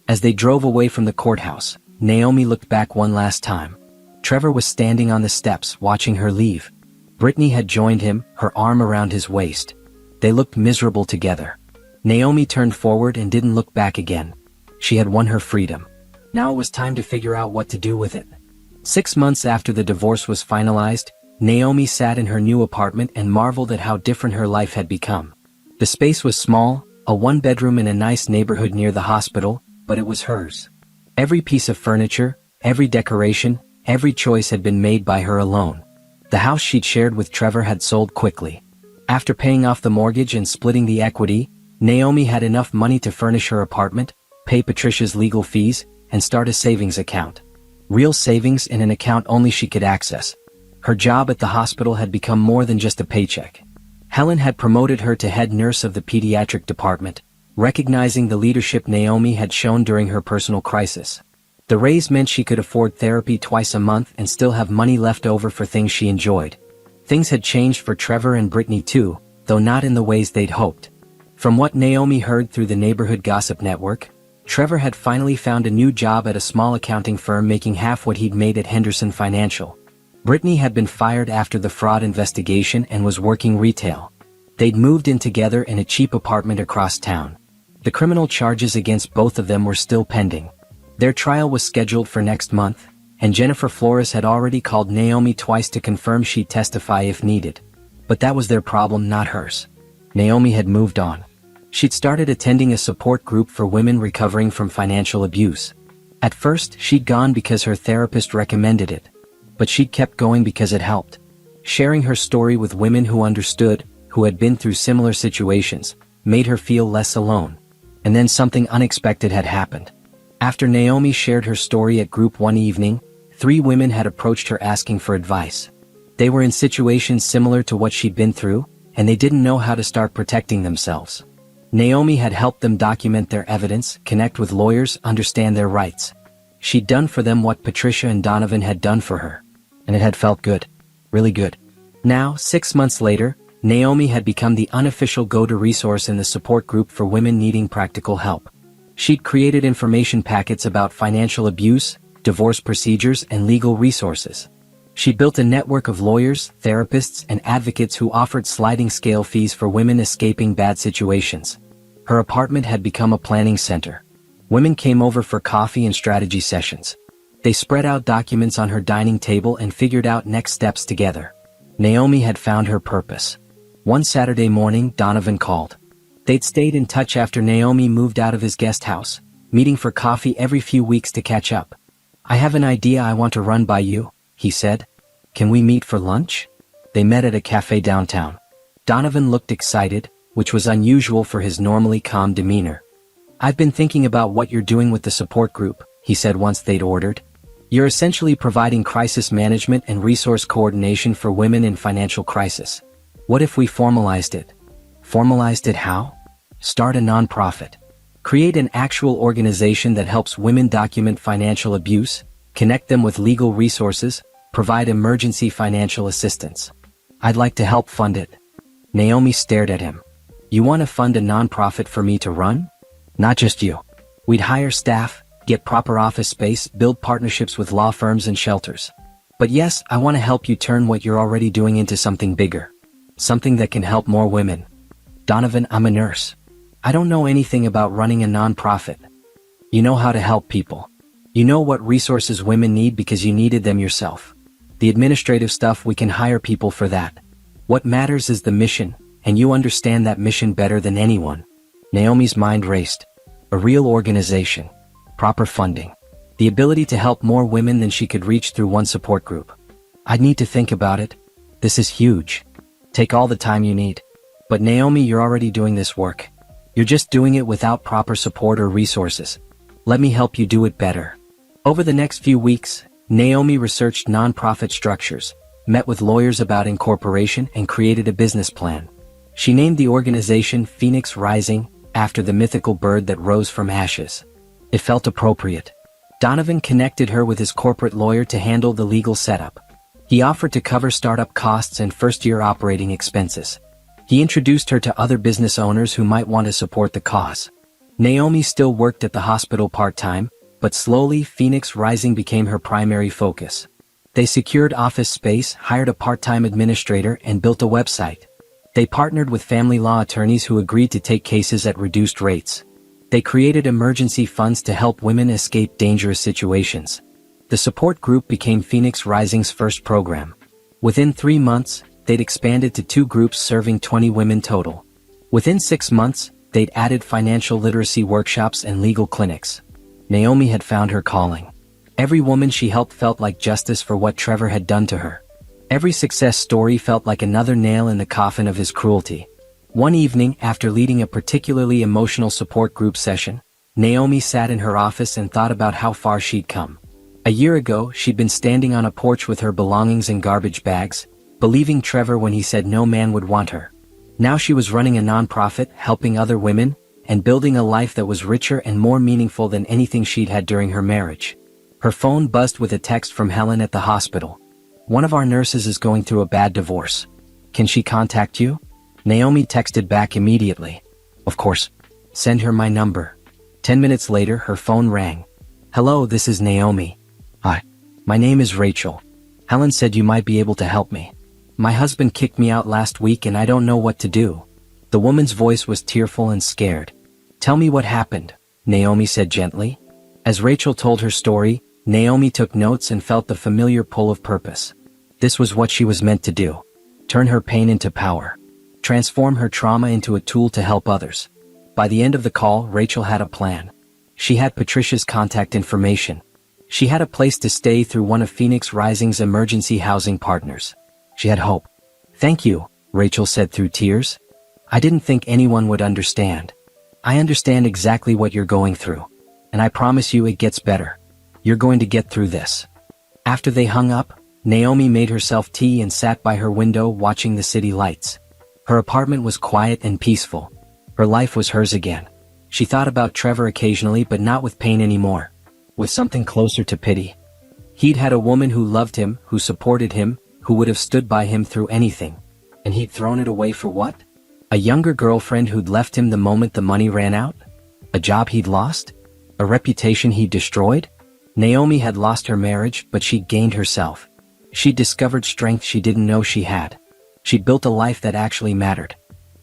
As they drove away from the courthouse, Naomi looked back one last time. Trevor was standing on the steps, watching her leave. Brittany had joined him, her arm around his waist. They looked miserable together. Naomi turned forward and didn't look back again. She had won her freedom. Now it was time to figure out what to do with it. 6 months after the divorce was finalized, Naomi sat in her new apartment and marveled at how different her life had become. The space was small, a 1-bedroom in a nice neighborhood near the hospital, but it was hers. Every piece of furniture, every decoration, every choice had been made by her alone. The house she'd shared with Trevor had sold quickly. After paying off the mortgage and splitting the equity, Naomi had enough money to furnish her apartment, pay Patricia's legal fees, and start a savings account. Real savings in an account only she could access. Her job at the hospital had become more than just a paycheck. Helen had promoted her to head nurse of the pediatric department, recognizing the leadership Naomi had shown during her personal crisis. The raise meant she could afford therapy twice a month and still have money left over for things she enjoyed. Things had changed for Trevor and Brittany too, though not in the ways they'd hoped. From what Naomi heard through the neighborhood gossip network, Trevor had finally found a new job at a small accounting firm making half what he'd made at Henderson Financial. Brittany had been fired after the fraud investigation and was working retail. They'd moved in together in a cheap apartment across town. The criminal charges against both of them were still pending. Their trial was scheduled for next month, and Jennifer Flores had already called Naomi twice to confirm she'd testify if needed. But that was their problem, not hers. Naomi had moved on. She'd started attending a support group for women recovering from financial abuse. At first, she'd gone because her therapist recommended it. But she'd kept going because it helped. Sharing her story with women who understood, who had been through similar situations, made her feel less alone. And then something unexpected had happened. After Naomi shared her story at group one evening, 3 women had approached her asking for advice. They were in situations similar to what she'd been through, and they didn't know how to start protecting themselves. Naomi had helped them document their evidence, connect with lawyers, understand their rights. She'd done for them what Patricia and Donovan had done for her. And it had felt good. Really good. Now, 6 months later, Naomi had become the unofficial go-to resource in the support group for women needing practical help. She'd created information packets about financial abuse, divorce procedures, and legal resources. She built a network of lawyers, therapists, and advocates who offered sliding scale fees for women escaping bad situations. Her apartment had become a planning center. Women came over for coffee and strategy sessions. They spread out documents on her dining table and figured out next steps together. Naomi had found her purpose. One Saturday morning, Donovan called. They'd stayed in touch after Naomi moved out of his guest house, meeting for coffee every few weeks to catch up. "I have an idea I want to run by you," he said. "Can we meet for lunch?" They met at a cafe downtown. Donovan looked excited, which was unusual for his normally calm demeanor. "I've been thinking about what you're doing with the support group," he said once they'd ordered. "You're essentially providing crisis management and resource coordination for women in financial crisis. What if we formalized it?" Formalized it how? Start a nonprofit. Create an actual organization that helps women document financial abuse, connect them with legal resources, provide emergency financial assistance. "I'd like to help fund it." Naomi stared at him. "You want to fund a nonprofit for me to run?" "Not just you. We'd hire staff, get proper office space, build partnerships with law firms and shelters. But yes, I want to help you turn what you're already doing into something bigger. Something that can help more women." "Donovan, I'm a nurse. I don't know anything about running a nonprofit." "You know how to help people. You know what resources women need because you needed them yourself. The administrative stuff, we can hire people for that. What matters is the mission, and you understand that mission better than anyone." Naomi's mind raced. A real organization. Proper funding. The ability to help more women than she could reach through one support group. "I'd need to think about it. This is huge. Take all the time you need." "But Naomi, you're already doing this work. You're just doing it without proper support or resources. Let me help you do it better." Over the next few weeks, Naomi researched nonprofit structures, met with lawyers about incorporation, and created a business plan. She named the organization Phoenix Rising, after the mythical bird that rose from ashes. It felt appropriate. Donovan connected her with his corporate lawyer to handle the legal setup. He offered to cover startup costs and first-year operating expenses. He introduced her to other business owners who might want to support the cause. Naomi still worked at the hospital part-time, but slowly Phoenix Rising became her primary focus. They secured office space, hired a part-time administrator, and built a website. They partnered with family law attorneys who agreed to take cases at reduced rates. They created emergency funds to help women escape dangerous situations. The support group became Phoenix Rising's first program. Within 3 months, they'd expanded to 2 groups serving 20 women total. Within 6 months, they'd added financial literacy workshops and legal clinics. Naomi had found her calling. Every woman she helped felt like justice for what Trevor had done to her. Every success story felt like another nail in the coffin of his cruelty. One evening, after leading a particularly emotional support group session, Naomi sat in her office and thought about how far she'd come. A year ago, she'd been standing on a porch with her belongings in garbage bags, believing Trevor when he said no man would want her. Now she was running a nonprofit, helping other women, and building a life that was richer and more meaningful than anything she'd had during her marriage. Her phone buzzed with a text from Helen at the hospital. "One of our nurses is going through a bad divorce. Can she contact you?" Naomi texted back immediately. "Of course. Send her my number." 10 minutes later, her phone rang. "Hello, this is Naomi. Hi. My name is Rachel. Helen said you might be able to help me. My husband kicked me out last week and I don't know what to do." The woman's voice was tearful and scared. "Tell me what happened," Naomi said gently. As Rachel told her story, Naomi took notes and felt the familiar pull of purpose. This was what she was meant to do. Turn her pain into power. Transform her trauma into a tool to help others. By the end of the call, Rachel had a plan. She had Patricia's contact information. She had a place to stay through one of Phoenix Rising's emergency housing partners. She had hope. "Thank you," Rachel said through tears. "I didn't think anyone would understand. I understand exactly what you're going through. And I promise you it gets better. You're going to get through this." After they hung up, Naomi made herself tea and sat by her window watching the city lights. Her apartment was quiet and peaceful. Her life was hers again. She thought about Trevor occasionally, but not with pain anymore. With something closer to pity. He'd had a woman who loved him, who supported him, who would have stood by him through anything. And he'd thrown it away for what? A younger girlfriend who'd left him the moment the money ran out? A job he'd lost? A reputation he'd destroyed? Naomi had lost her marriage, but she'd gained herself. She'd discovered strength she didn't know she had. She'd built a life that actually mattered.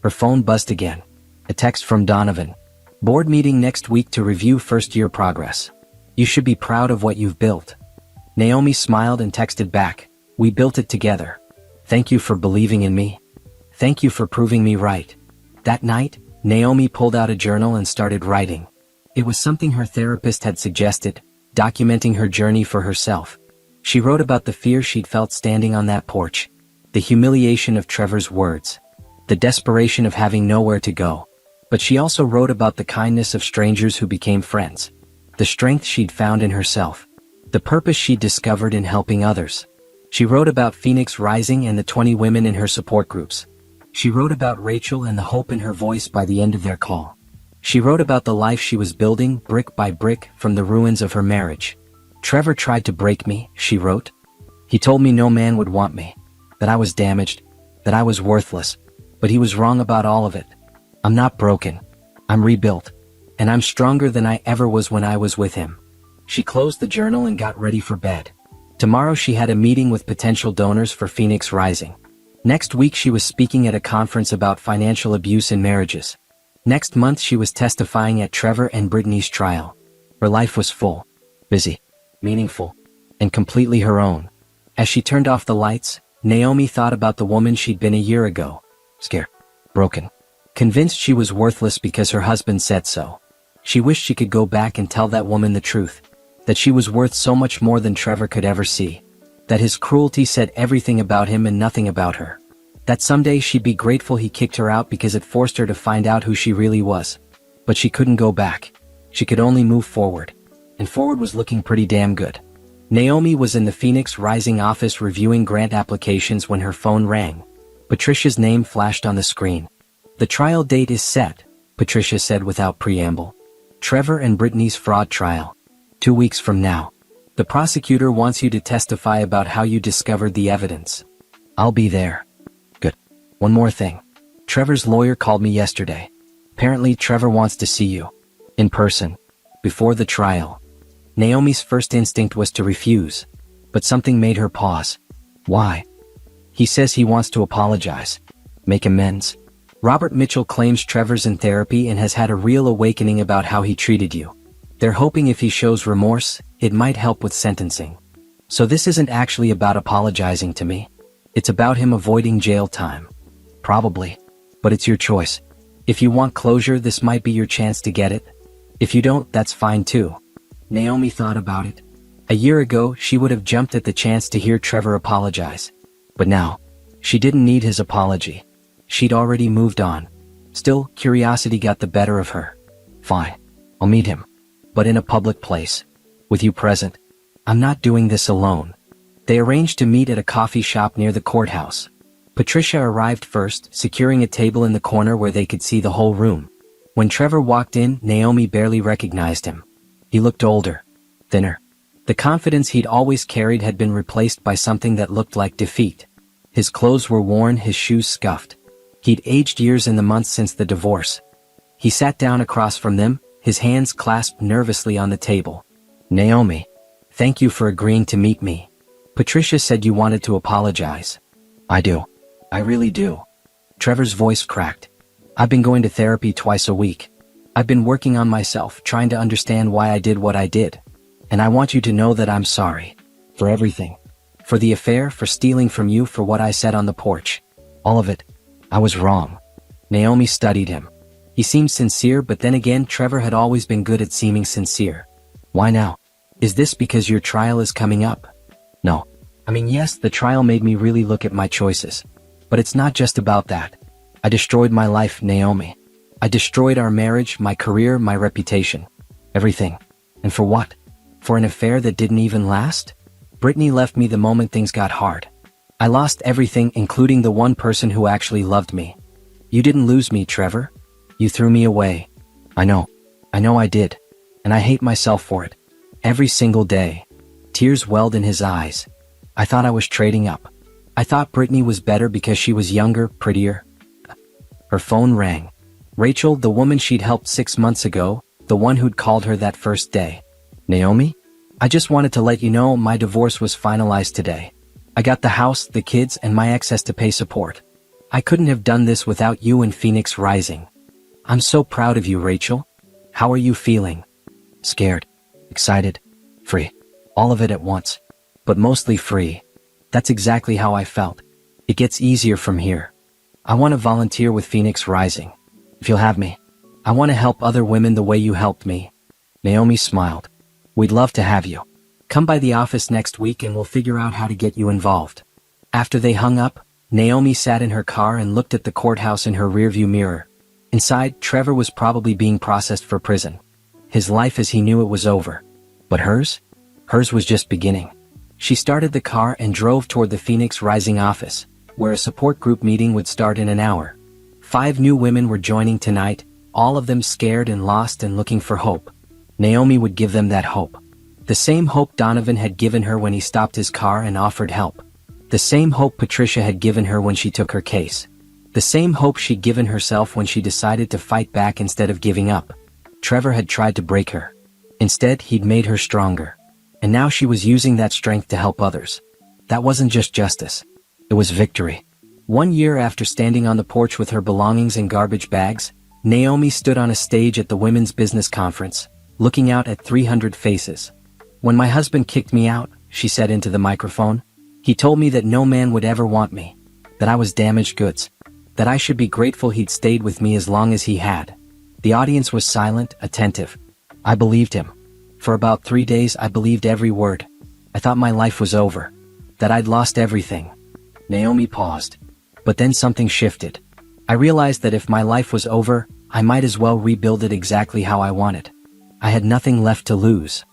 Her phone buzzed again. A text from Donovan. "Board meeting next week to review first-year progress. You should be proud of what you've built." Naomi smiled and texted back, "We built it together. Thank you for believing in me. Thank you for proving me right." That night, Naomi pulled out a journal and started writing. It was something her therapist had suggested, documenting her journey for herself. She wrote about the fear she'd felt standing on that porch, the humiliation of Trevor's words, the desperation of having nowhere to go. But she also wrote about the kindness of strangers who became friends, the strength she'd found in herself, the purpose she'd discovered in helping others. She wrote about Phoenix Rising and the 20 women in her support groups. She wrote about Rachel and the hope in her voice by the end of their call. She wrote about the life she was building, brick by brick, from the ruins of her marriage. "Trevor tried to break me," she wrote. "He told me no man would want me, that I was damaged, that I was worthless, but he was wrong about all of it. I'm not broken. I'm rebuilt. And I'm stronger than I ever was when I was with him." She closed the journal and got ready for bed. Tomorrow she had a meeting with potential donors for Phoenix Rising. Next week she was speaking at a conference about financial abuse in marriages. Next month she was testifying at Trevor and Brittany's trial. Her life was full, busy, meaningful, and completely her own. As she turned off the lights, Naomi thought about the woman she'd been a year ago. Scared, broken, convinced she was worthless because her husband said so. She wished she could go back and tell that woman the truth, that she was worth so much more than Trevor could ever see, that his cruelty said everything about him and nothing about her, that someday she'd be grateful he kicked her out because it forced her to find out who she really was. But she couldn't go back. She could only move forward. And forward was looking pretty damn good. Naomi was in the Phoenix Rising office reviewing grant applications when her phone rang. Patricia's name flashed on the screen. "The trial date is set," Patricia said without preamble. "Trevor and Brittany's fraud trial. 2 weeks from now. The prosecutor wants you to testify about how you discovered the evidence." "I'll be there." "Good. One more thing. Trevor's lawyer called me yesterday. Apparently Trevor wants to see you. In person. Before the trial." Naomi's first instinct was to refuse, but something made her pause. "Why?" "He says he wants to apologize. Make amends. Robert Mitchell claims Trevor's in therapy and has had a real awakening about how he treated you. They're hoping if he shows remorse, it might help with sentencing. So this isn't actually about apologizing to me. It's about him avoiding jail time. Probably. But it's your choice. If you want closure, this might be your chance to get it. If you don't, that's fine too." Naomi thought about it. A year ago, she would have jumped at the chance to hear Trevor apologize. But now, she didn't need his apology. She'd already moved on. Still, curiosity got the better of her. Fine. I'll meet him. But in a public place. With you present. I'm not doing this alone. They arranged to meet at a coffee shop near the courthouse. Patricia arrived first, securing a table in the corner where they could see the whole room. When Trevor walked in, Naomi barely recognized him. He looked older. Thinner. The confidence he'd always carried had been replaced by something that looked like defeat. His clothes were worn, his shoes scuffed. He'd aged years in the months since the divorce. He sat down across from them, his hands clasped nervously on the table. Naomi, thank you for agreeing to meet me. Patricia said you wanted to apologize. I do. I really do. Trevor's voice cracked. I've been going to therapy twice a week. I've been working on myself, trying to understand why I did what I did. And I want you to know that I'm sorry. For everything. For the affair, for stealing from you, for what I said on the porch. All of it. I was wrong. Naomi studied him. He seemed sincere, but then again, Trevor had always been good at seeming sincere. Why now? Is this because your trial is coming up? No. I mean, yes, the trial made me really look at my choices. But it's not just about that. I destroyed my life, Naomi. I destroyed our marriage, my career, my reputation. Everything. And for what? For an affair that didn't even last? Brittany left me the moment things got hard. I lost everything, including the one person who actually loved me. You didn't lose me, Trevor. You threw me away. I know I did. And I hate myself for it. Every single day. Tears welled in his eyes. I thought I was trading up. I thought Brittany was better because she was younger, prettier. Her phone rang. Rachel, the woman she'd helped 6 months ago, the one who'd called her that first day. Naomi? I just wanted to let you know my divorce was finalized today. I got the house, the kids, and my ex has to pay support. I couldn't have done this without you and Phoenix Rising. I'm so proud of you, Rachel. How are you feeling? Scared. Excited. Free. All of it at once. But mostly free. That's exactly how I felt. It gets easier from here. I want to volunteer with Phoenix Rising. If you'll have me. I want to help other women the way you helped me. Naomi smiled. We'd love to have you. Come by the office next week and we'll figure out how to get you involved. After they hung up, Naomi sat in her car and looked at the courthouse in her rearview mirror. Inside, Trevor was probably being processed for prison. His life as he knew it was over. But hers? Hers was just beginning. She started the car and drove toward the Phoenix Rising office, where a support group meeting would start in an hour. 5 new women were joining tonight, all of them scared and lost and looking for hope. Naomi would give them that hope. The same hope Donovan had given her when he stopped his car and offered help. The same hope Patricia had given her when she took her case. The same hope she'd given herself when she decided to fight back instead of giving up. Trevor had tried to break her. Instead, he'd made her stronger. And now she was using that strength to help others. That wasn't just justice. It was victory. 1 year after standing on the porch with her belongings in garbage bags, Naomi stood on a stage at the Women's Business Conference, looking out at 300 faces. When my husband kicked me out, she said into the microphone, he told me that no man would ever want me, that I was damaged goods, that I should be grateful he'd stayed with me as long as he had. The audience was silent, attentive. I believed him. For about 3 days I believed every word. I thought my life was over, that I'd lost everything. Naomi paused. But then something shifted. I realized that if my life was over, I might as well rebuild it exactly how I wanted. I had nothing left to lose.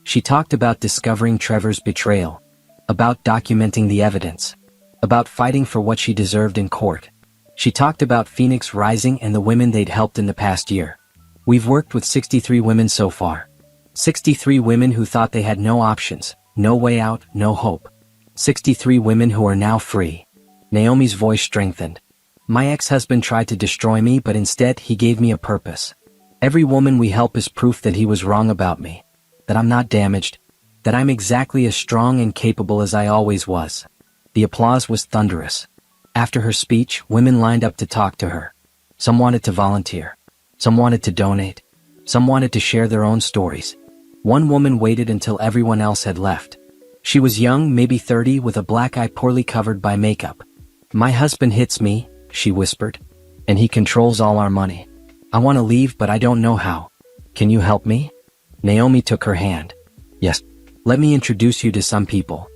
She talked about discovering Trevor's betrayal, about documenting the evidence, about fighting for what she deserved in court. She talked about Phoenix Rising and the women they'd helped in the past year. We've worked with 63 women so far. 63 women who thought they had no options, no way out, no hope. 63 women who are now free. Naomi's voice strengthened. My ex-husband tried to destroy me, but instead he gave me a purpose. Every woman we help is proof that he was wrong about me. That I'm not damaged. That I'm exactly as strong and capable as I always was. The applause was thunderous. After her speech, women lined up to talk to her. Some wanted to volunteer. Some wanted to donate. Some wanted to share their own stories. One woman waited until everyone else had left. She was young, maybe 30, with a black eye poorly covered by makeup. My husband hits me, she whispered. And he controls all our money. I want to leave, but I don't know how. Can you help me? Naomi took her hand. Yes. Let me introduce you to some people.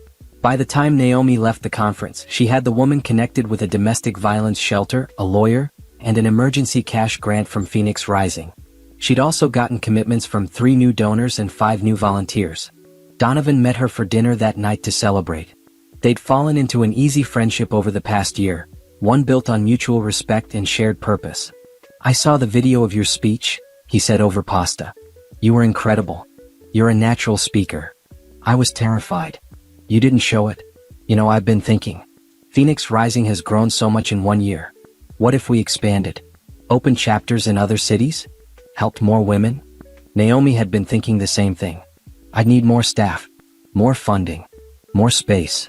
By the time Naomi left the conference, she had the woman connected with a domestic violence shelter, a lawyer, and an emergency cash grant from Phoenix Rising. She'd also gotten commitments from 3 new donors and 5 new volunteers. Donovan met her for dinner that night to celebrate. They'd fallen into an easy friendship over the past year, one built on mutual respect and shared purpose. "I saw the video of your speech," he said over pasta. "You were incredible. You're a natural speaker." "I was terrified. You didn't show it." "You know, I've been thinking. Phoenix Rising has grown so much in 1 year. What if we expanded? Opened chapters in other cities? Helped more women?" Naomi had been thinking the same thing. "I'd need more staff, more funding, more space.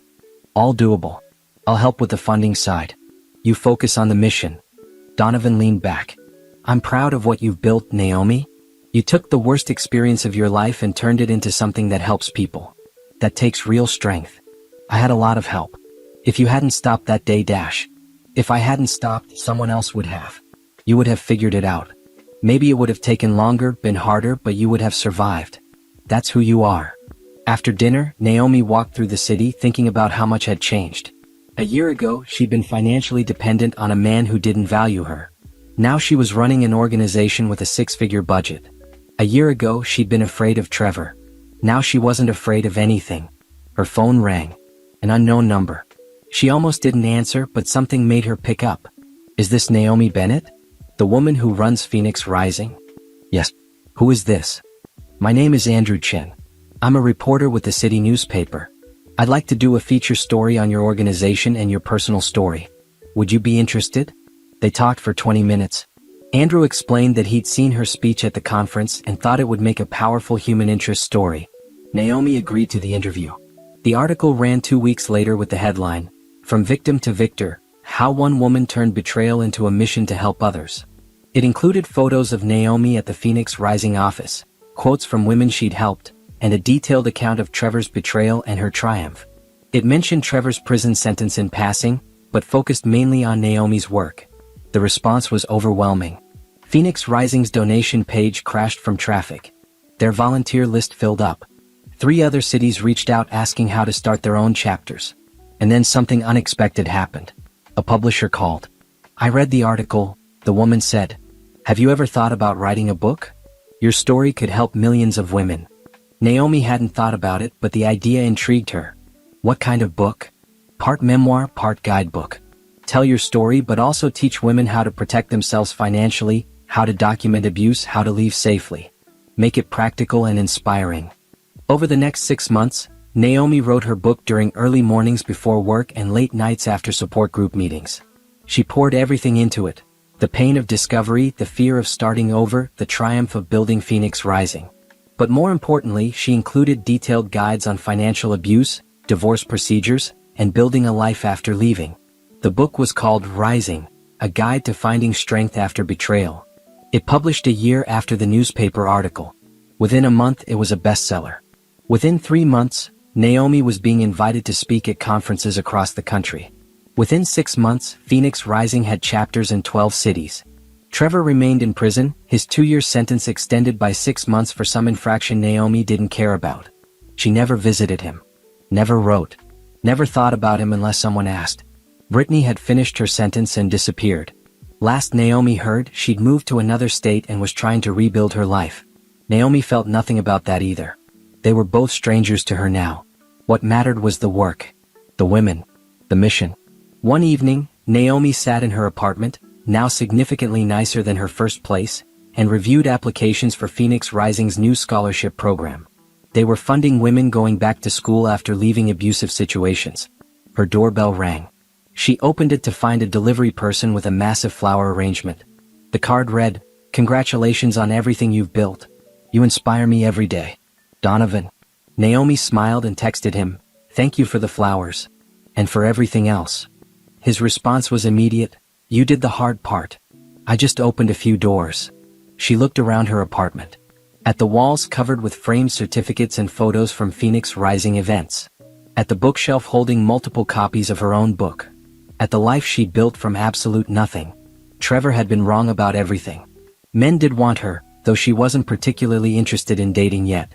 All doable. I'll help with the funding side. You focus on the mission." Donovan leaned back. "I'm proud of what you've built, Naomi. You took the worst experience of your life and turned it into something that helps people. That takes real strength. I had a lot of help. If you hadn't stopped that day dash. If I hadn't stopped, someone else would have. You would have figured it out. Maybe it would have taken longer, been harder, but you would have survived. That's who you are." After dinner, Naomi walked through the city thinking about how much had changed. A year ago, she'd been financially dependent on a man who didn't value her. Now she was running an organization with a 6-figure budget. A year ago, she'd been afraid of Trevor. Now she wasn't afraid of anything. Her phone rang. An unknown number. She almost didn't answer, but something made her pick up. "Is this Naomi Bennett? The woman who runs Phoenix Rising?" "Yes." "Who is this?" "My name is Andrew Chen. I'm a reporter with the city newspaper. I'd like to do a feature story on your organization and your personal story. Would you be interested?" They talked for 20 minutes. Andrew explained that he'd seen her speech at the conference and thought it would make a powerful human interest story. Naomi agreed to the interview. The article ran 2 weeks later with the headline, "From Victim to Victor, How One Woman Turned Betrayal into a Mission to Help Others." It included photos of Naomi at the Phoenix Rising office, quotes from women she'd helped, and a detailed account of Trevor's betrayal and her triumph. It mentioned Trevor's prison sentence in passing, but focused mainly on Naomi's work. The response was overwhelming. Phoenix Rising's donation page crashed from traffic. Their volunteer list filled up. 3 other cities reached out asking how to start their own chapters. And then something unexpected happened. A publisher called. "I read the article," the woman said. "Have you ever thought about writing a book? Your story could help millions of women." Naomi hadn't thought about it, but the idea intrigued her. "What kind of book?" "Part memoir, part guidebook. Tell your story but also teach women how to protect themselves financially, how to document abuse, how to leave safely. Make it practical and inspiring." Over the next 6 months, Naomi wrote her book during early mornings before work and late nights after support group meetings. She poured everything into it. The pain of discovery, the fear of starting over, the triumph of building Phoenix Rising. But more importantly, she included detailed guides on financial abuse, divorce procedures, and building a life after leaving. The book was called Rising, a guide to finding strength after betrayal. It published a year after the newspaper article. Within a month, it was a bestseller. Within 3 months, Naomi was being invited to speak at conferences across the country. Within 6 months, Phoenix Rising had chapters in 12 cities. Trevor remained in prison, his 2-year sentence extended by 6 months for some infraction Naomi didn't care about. She never visited him. Never wrote. Never thought about him unless someone asked. Brittany had finished her sentence and disappeared. Last Naomi heard, she'd moved to another state and was trying to rebuild her life. Naomi felt nothing about that either. They were both strangers to her now. What mattered was the work. The women. The mission. One evening, Naomi sat in her apartment, now significantly nicer than her first place, and reviewed applications for Phoenix Rising's new scholarship program. They were funding women going back to school after leaving abusive situations. Her doorbell rang. She opened it to find a delivery person with a massive flower arrangement. The card read, "Congratulations on everything you've built. You inspire me every day. Donovan." Naomi smiled and texted him, "Thank you for the flowers. And for everything else." His response was immediate, "You did the hard part. I just opened a few doors." She looked around her apartment. At the walls covered with framed certificates and photos from Phoenix Rising events. At the bookshelf holding multiple copies of her own book. At the life she'd built from absolute nothing. Trevor had been wrong about everything. Men did want her, though she wasn't particularly interested in dating yet.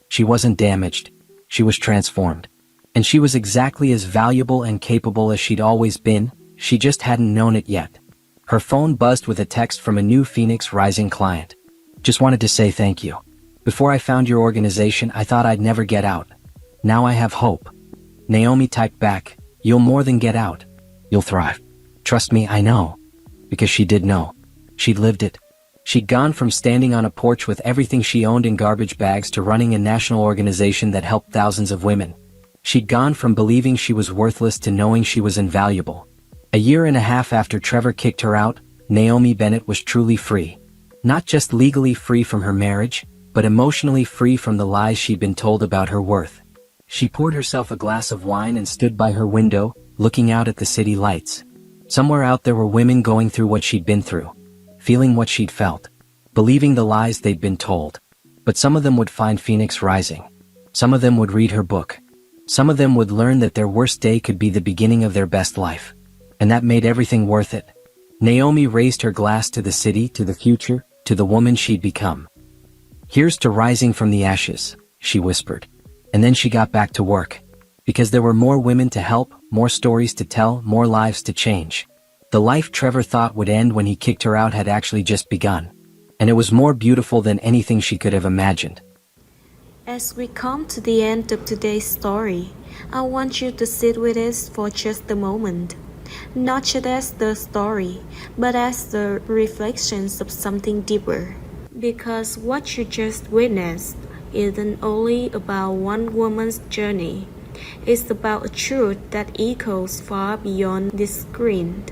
She wasn't damaged. She was transformed. And she was exactly as valuable and capable as she'd always been, she just hadn't known it yet. Her phone buzzed with a text from a new Phoenix Rising client. Just wanted to say thank you. Before I found your organization, I thought I'd never get out. Now I have hope. Naomi typed back, you'll more than get out. You'll thrive. Trust me, I know. Because she did know. She'd lived it. She'd gone from standing on a porch with everything she owned in garbage bags to running a national organization that helped thousands of women. She'd gone from believing she was worthless to knowing she was invaluable. A year and a half after Trevor kicked her out, Naomi Bennett was truly free. Not just legally free from her marriage, but emotionally free from the lies she'd been told about her worth. She poured herself a glass of wine and stood by her window, looking out at the city lights. Somewhere out there were women going through what she'd been through, feeling what she'd felt, believing the lies they'd been told. But some of them would find Phoenix Rising. Some of them would read her book. Some of them would learn that their worst day could be the beginning of their best life. And that made everything worth it. Naomi raised her glass to the city, to the future, to the woman she'd become. Here's to rising from the ashes, she whispered. And then she got back to work. Because there were more women to help, more stories to tell, more lives to change. The life Trevor thought would end when he kicked her out had actually just begun. And it was more beautiful than anything she could have imagined. As we come to the end of today's story, I want you to sit with us for just a moment. Not just as the story, but as the reflections of something deeper. Because what you just witnessed isn't only about one woman's journey. It's about a truth that echoes far beyond this screen.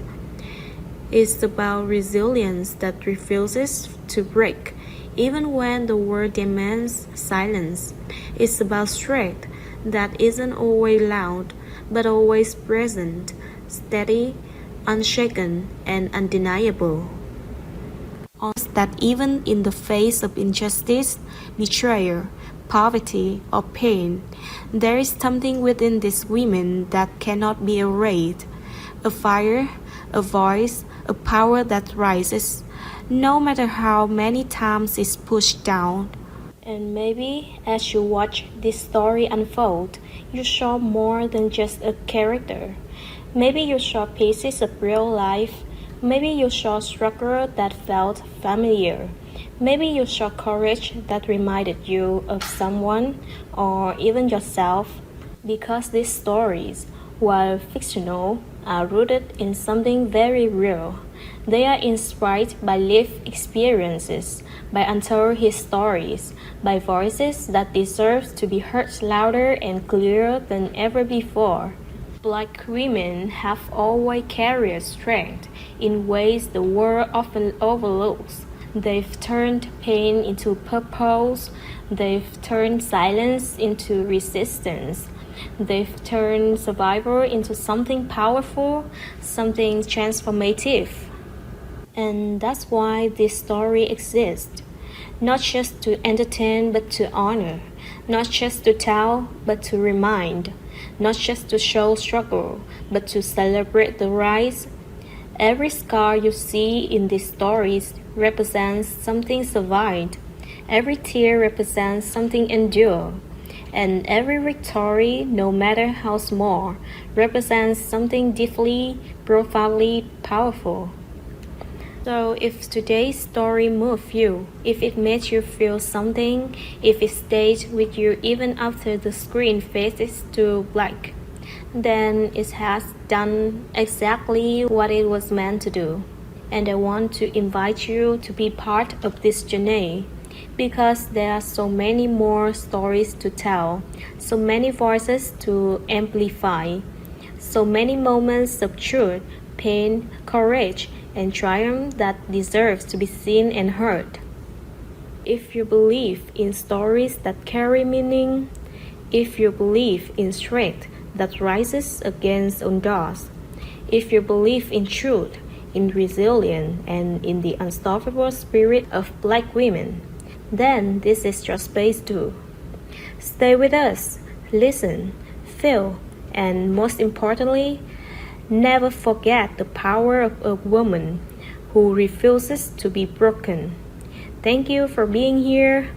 It's about resilience that refuses to break, even when the world demands silence. It's about strength that isn't always loud, but always present, steady, unshaken, and undeniable. That even in the face of injustice, betrayal, poverty, or pain, there is something within these women that cannot be erased. A fire, a voice, a power that rises, no matter how many times it's pushed down. And maybe as you watch this story unfold, you saw more than just a character. Maybe you saw pieces of real life. Maybe you saw struggle that felt familiar. Maybe you saw courage that reminded you of someone or even yourself. Because these stories, while fictional, are rooted in something very real. They are inspired by lived experiences, by untold stories, by voices that deserve to be heard louder and clearer than ever before. Black women have always carried strength in ways the world often overlooks. They've turned pain into purpose. They've turned silence into resistance. They've turned survival into something powerful, something transformative. And that's why this story exists. Not just to entertain, but to honor. Not just to tell, but to remind. Not just to show struggle, but to celebrate the rise. Every scar you see in these stories represents something survived. Every tear represents something endured. And every victory, no matter how small, represents something deeply, profoundly powerful. So if today's story moved you, if it made you feel something, if it stayed with you even after the screen fades to black, then it has done exactly what it was meant to do. And I want to invite you to be part of this journey, because there are so many more stories to tell, so many voices to amplify, so many moments of truth, pain, courage, and triumph that deserves to be seen and heard. If you believe in stories that carry meaning, if you believe in strength that rises against odds, if you believe in truth, in resilience, and in the unstoppable spirit of Black women, then this is your space too. Stay with us, listen, feel, and most importantly, never forget the power of a woman who refuses to be broken. Thank you for being here.